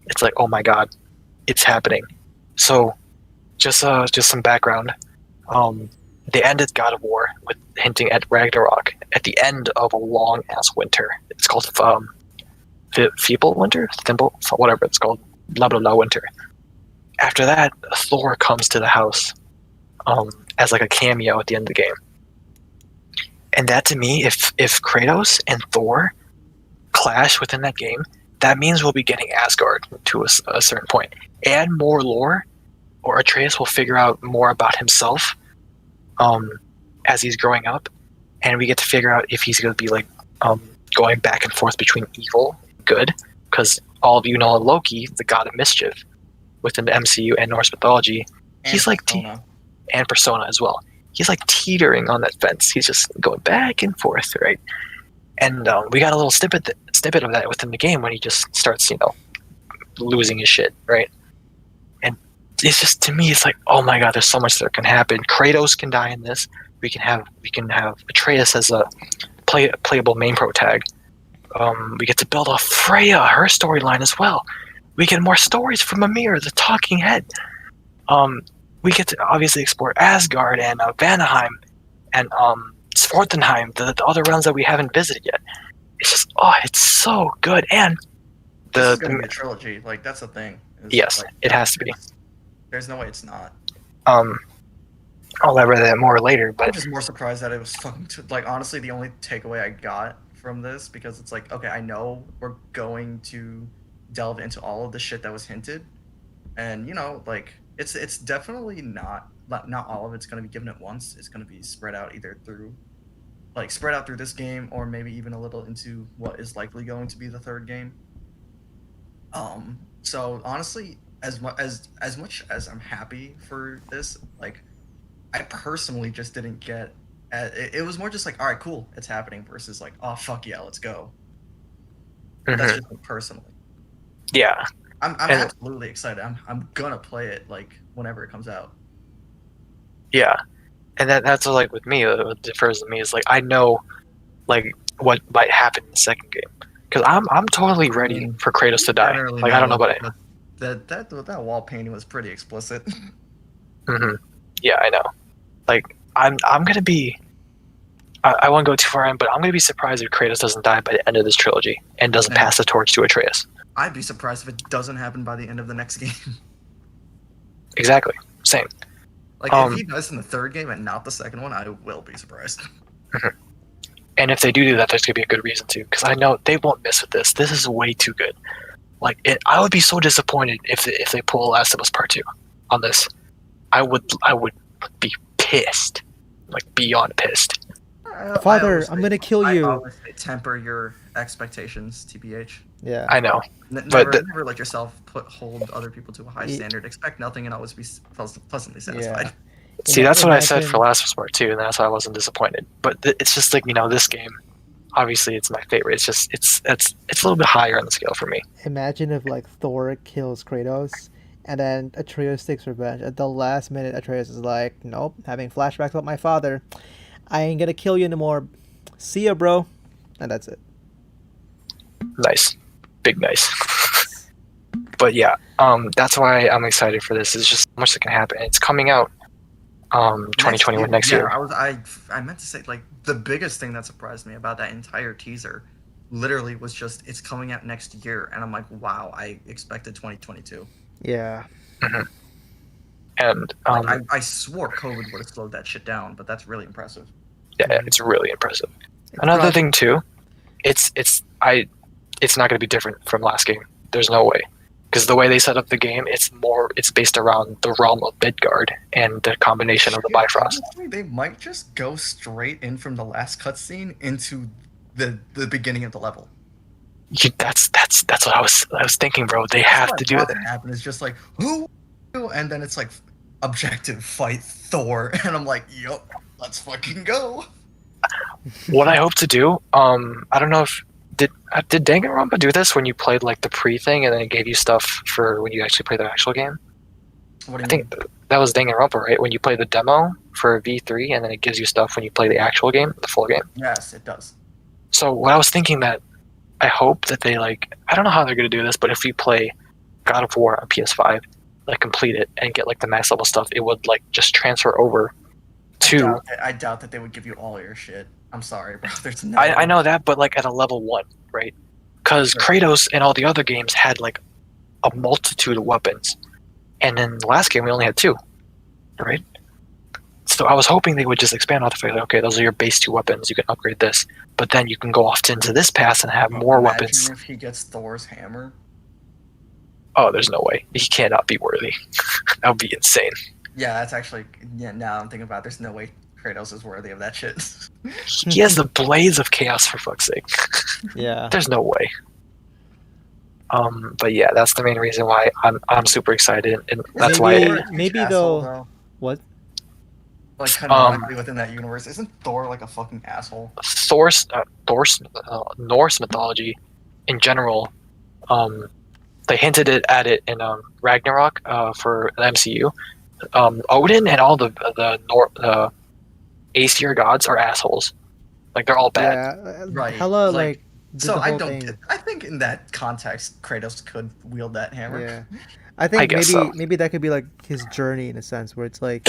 it's like, oh my god, it's happening. So just some background. They ended God of War with hinting at Ragnarok at the end of a long ass winter. It's called Feeble Winter, Thimble, whatever it's called, blah blah blah winter. After that, Thor comes to the house, as like a cameo at the end of the game. And that to me, if Kratos and Thor clash within that game, that means we'll be getting Asgard to a certain point, and more lore, or Atreus will figure out more about himself, as he's growing up, and we get to figure out if he's going to be like going back and forth between evil and good, because all of you know Loki, the god of mischief within the MCU and Norse mythology, he's like and Persona as well. He's like teetering on that fence. He's just going back and forth, right? And we got a little snippet of that within the game when he just starts, losing his shit, right? And it's just, to me, it's like, oh my god, there's so much that can happen. Kratos can die in this. We can have Atreus as a playable main pro tag. We get to build off Freya, her storyline as well. We get more stories from Ymir, the talking head. We get to obviously explore Asgard and Vanaheim and Svartalfheim, the other realms that we haven't visited yet. It's just, it's so good. And this is gonna be a trilogy. Like that's the thing. Yes, it has to be. There's no way it's not. I'll elaborate that more later, but I'm just more surprised that it was fucking like honestly the only takeaway I got from this, because it's like, okay, I know we're going to delve into all of the shit that was hinted, and like it's definitely not all of it's going to be given at once. It's going to be spread out either through this game, or maybe even a little into what is likely going to be the third game. So honestly, as much as I'm happy for this, like I personally just didn't get it was more just like, all right, cool, it's happening, versus like, oh fuck yeah, let's go. That's just me personally. Yeah, I'm absolutely excited. I'm gonna play it like whenever it comes out. Yeah, and that's what, like with me, what differs in me is like I know like what might happen in the second game, because I'm totally ready for Kratos to die. Like I don't know about it. That wall painting was pretty explicit. Yeah, I know. Like I'm gonna be. I won't go too far in, but I'm gonna be surprised if Kratos doesn't die by the end of this trilogy and doesn't pass the torch to Atreus. I'd be surprised if it doesn't happen by the end of the next game. Exactly. Same. Like if he dies in the third game and not the second one, I will be surprised. And if they do that, there's gonna be a good reason to, because I know they won't miss with this. This is way too good. Like I would be so disappointed if they pull Last of Us Part 2 on this. I would be pissed, like beyond pissed. Father, I'm gonna kill you. I always say temper your expectations, TBH. Yeah, I know. Never let yourself hold other people to a high standard. Expect nothing and always be pleasantly satisfied. Yeah. See, that's what I said for Last of Us Part 2, and that's why I wasn't disappointed. But it's just like, this game, obviously it's my favorite. It's just, it's a little bit higher on the scale for me. Imagine if like Thor kills Kratos, and then Atreus takes revenge. At the last minute, Atreus is like, nope, having flashbacks about my father. I ain't gonna kill you anymore. See ya, bro. And that's it. Nice. Big nice. But yeah, that's why I'm excited for this. There's just so much that can happen. It's coming out 2021 next year. I meant to say, like, the biggest thing that surprised me about that entire teaser literally was just it's coming out next year, and I'm like, wow, I expected 2022. Yeah. And Like, I swore COVID would have slowed that shit down, but that's really impressive. yeah, it's really impressive. Another thing too, it's not going to be different from last game. There's no way, because the way they set up the game, it's based around the realm of Midgard and the combination of the Bifrost. Honestly, they might just go straight in from the last cutscene into the beginning of the level. That's what I was thinking, bro. They have to do it. Happen. It's just like who, and then it's like objective fight Thor, and I'm like, yup, let's fucking go. What I hope to do, I don't know if did Danganronpa do this when you played like the pre thing and then it gave you stuff for when you actually play the actual game? What do you I think that was Danganronpa, right? When you play the demo for V3 and then it gives you stuff when you play the actual game, the full game. Yes, it does. So what I was thinking that I hope that they like, I don't know how they're going to do this, but if you play God of War on PS5, like complete it and get like the max level stuff, it would like just transfer over to. I doubt that they would give you all your shit. I'm sorry, bro. There's no. I know that, but like at a level 1, right? Because Kratos and all the other games had like a multitude of weapons, and in the last game we only had 2, right? So I was hoping they would just expand off the fact, like, okay, those are your base 2 weapons. You can upgrade this, but then you can go off into this pass and have more weapons. If he gets Thor's hammer. Oh, there's no way. He cannot be worthy. That would be insane. Yeah, that's actually. Yeah, now I'm thinking about it, there's no way Kratos is worthy of that shit. He has the blades of chaos, for fuck's sake. Yeah. There's no way. But yeah, that's the main reason why I'm super excited, and that's maybe though. What? Like canonically within that universe, isn't Thor like a fucking asshole? Norse mythology, in general, they hinted at it in Ragnarok for the MCU. Odin and all the Aesir gods are assholes. Like they're all bad. Yeah, right. Hella like. So I don't. I think in that context, Kratos could wield that hammer. Yeah, I think maybe that could be like his journey in a sense, where it's like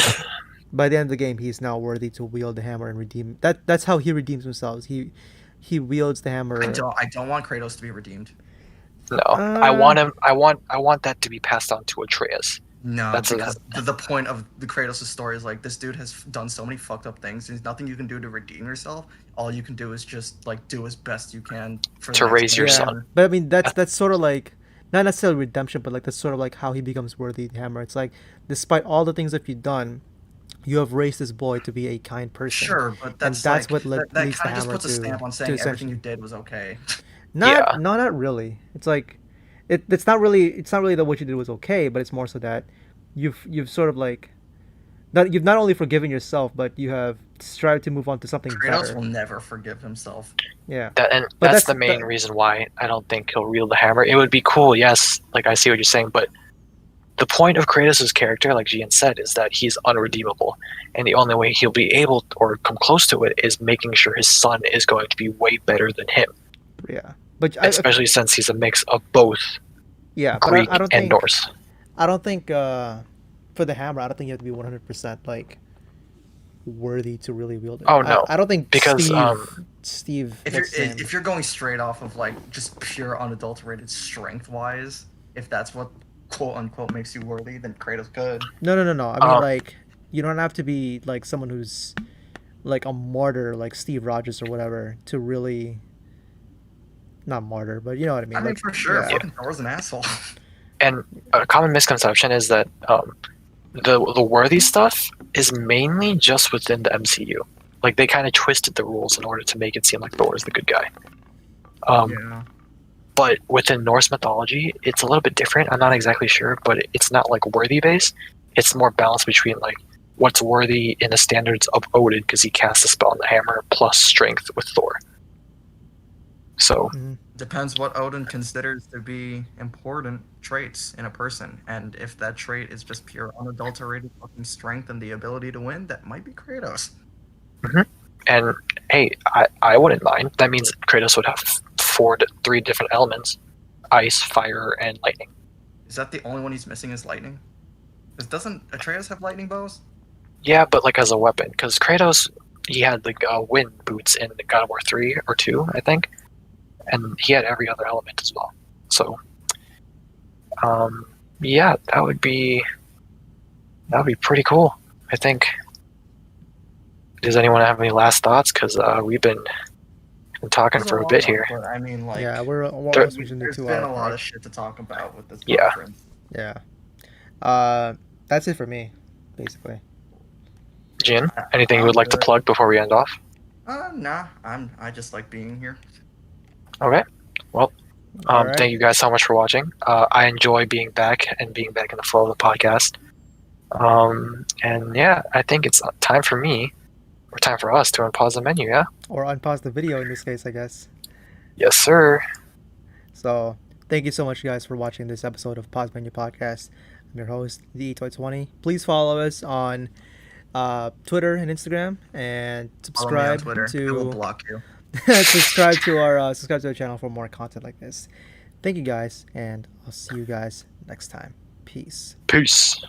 by the end of the game, he's now worthy to wield the hammer and redeem. That's how he redeems himself. He wields the hammer. I don't want Kratos to be redeemed. No, I want him. I want that to be passed on to Atreus. No, because the point of the Kratos' story is like this dude has done so many fucked up things. There's nothing you can do to redeem yourself. All you can do is just like do as best you can to raise your son. But I mean, that's sort of like not necessarily redemption, but like that's sort of like how he becomes worthy of the hammer. It's like despite all the things that you've done, you have raised this boy to be a kind person. Sure, but that's like, what leads that the kind of just hammer puts a stamp on saying everything you did was okay. Not really. It's like it's not really that what you did was okay, but it's more so that you've sort of like you've not only forgiven yourself, but you have strived to move on to something Kratos better. will never forgive himself. Yeah, that's the main reason why I don't think he'll wield the hammer. It would be cool, yes. Like I see what you're saying, but the point of Kratos' character, like Gian said, is that he's unredeemable, and the only way he'll be able or come close to it is making sure his son is going to be way better than him. Yeah, but especially since he's a mix of both. Yeah, Greek but I don't and think, Norse. I don't think for the hammer, I don't think you have to be 100% like worthy to really wield it. Oh no, I don't think because Steve. If you're going straight off of like just pure unadulterated strength wise, if that's what quote unquote makes you worthy, then Kratos could. No. I mean, like you don't have to be like someone who's like a martyr, like Steve Rogers or whatever, to really. Not martyr, but you know what I mean. I mean, for sure, fucking Thor's an asshole. And a common misconception is that the worthy stuff is mainly just within the MCU. Like they kind of twisted the rules in order to make it seem like Thor is the good guy. But within Norse mythology, it's a little bit different. I'm not exactly sure, but it's not like worthy based. It's more balanced between like what's worthy in the standards of Odin because he casts a spell on the hammer plus strength with Thor. So depends what Odin considers to be important traits in a person, and if that trait is just pure unadulterated fucking strength and the ability to win, that might be Kratos. Mm-hmm. And hey, I wouldn't mind. That means Kratos would have 3 different elements: ice, fire, and lightning. Is that the only one he's missing is lightning? Because doesn't Atreus have lightning bows? Yeah, but like as a weapon, because Kratos he had like wind boots in God of War 3 or 2, I think, and he had every other element as well. So, yeah, that would be pretty cool. I think. Does anyone have any last thoughts? Because we've been talking It was a for a long bit one, here. but I mean, like, Yeah, we're There- almost reaching the there's 2 hour been a lot mark. of shit to talk about with this Yeah. conference. Yeah. That's it for me, basically. Jin, anything you would like to good. plug before we end off? Nah, I just like being here. Okay. Well, All right. thank you guys so much for watching. I enjoy being back and being back in the flow of the podcast. And yeah, I think it's time for me, or time for us to unpause the menu, yeah? Or unpause the video in this case, I guess. Yes, sir. So, thank you so much, guys, for watching this episode of Pause Menu Podcast. I'm your host, the Toy20. Please follow us on Twitter and Instagram, and Follow me on subscribe Twitter. I will to block you. subscribe to our channel for more content like this. Thank you, guys, and I'll see you guys next time. Peace. Peace.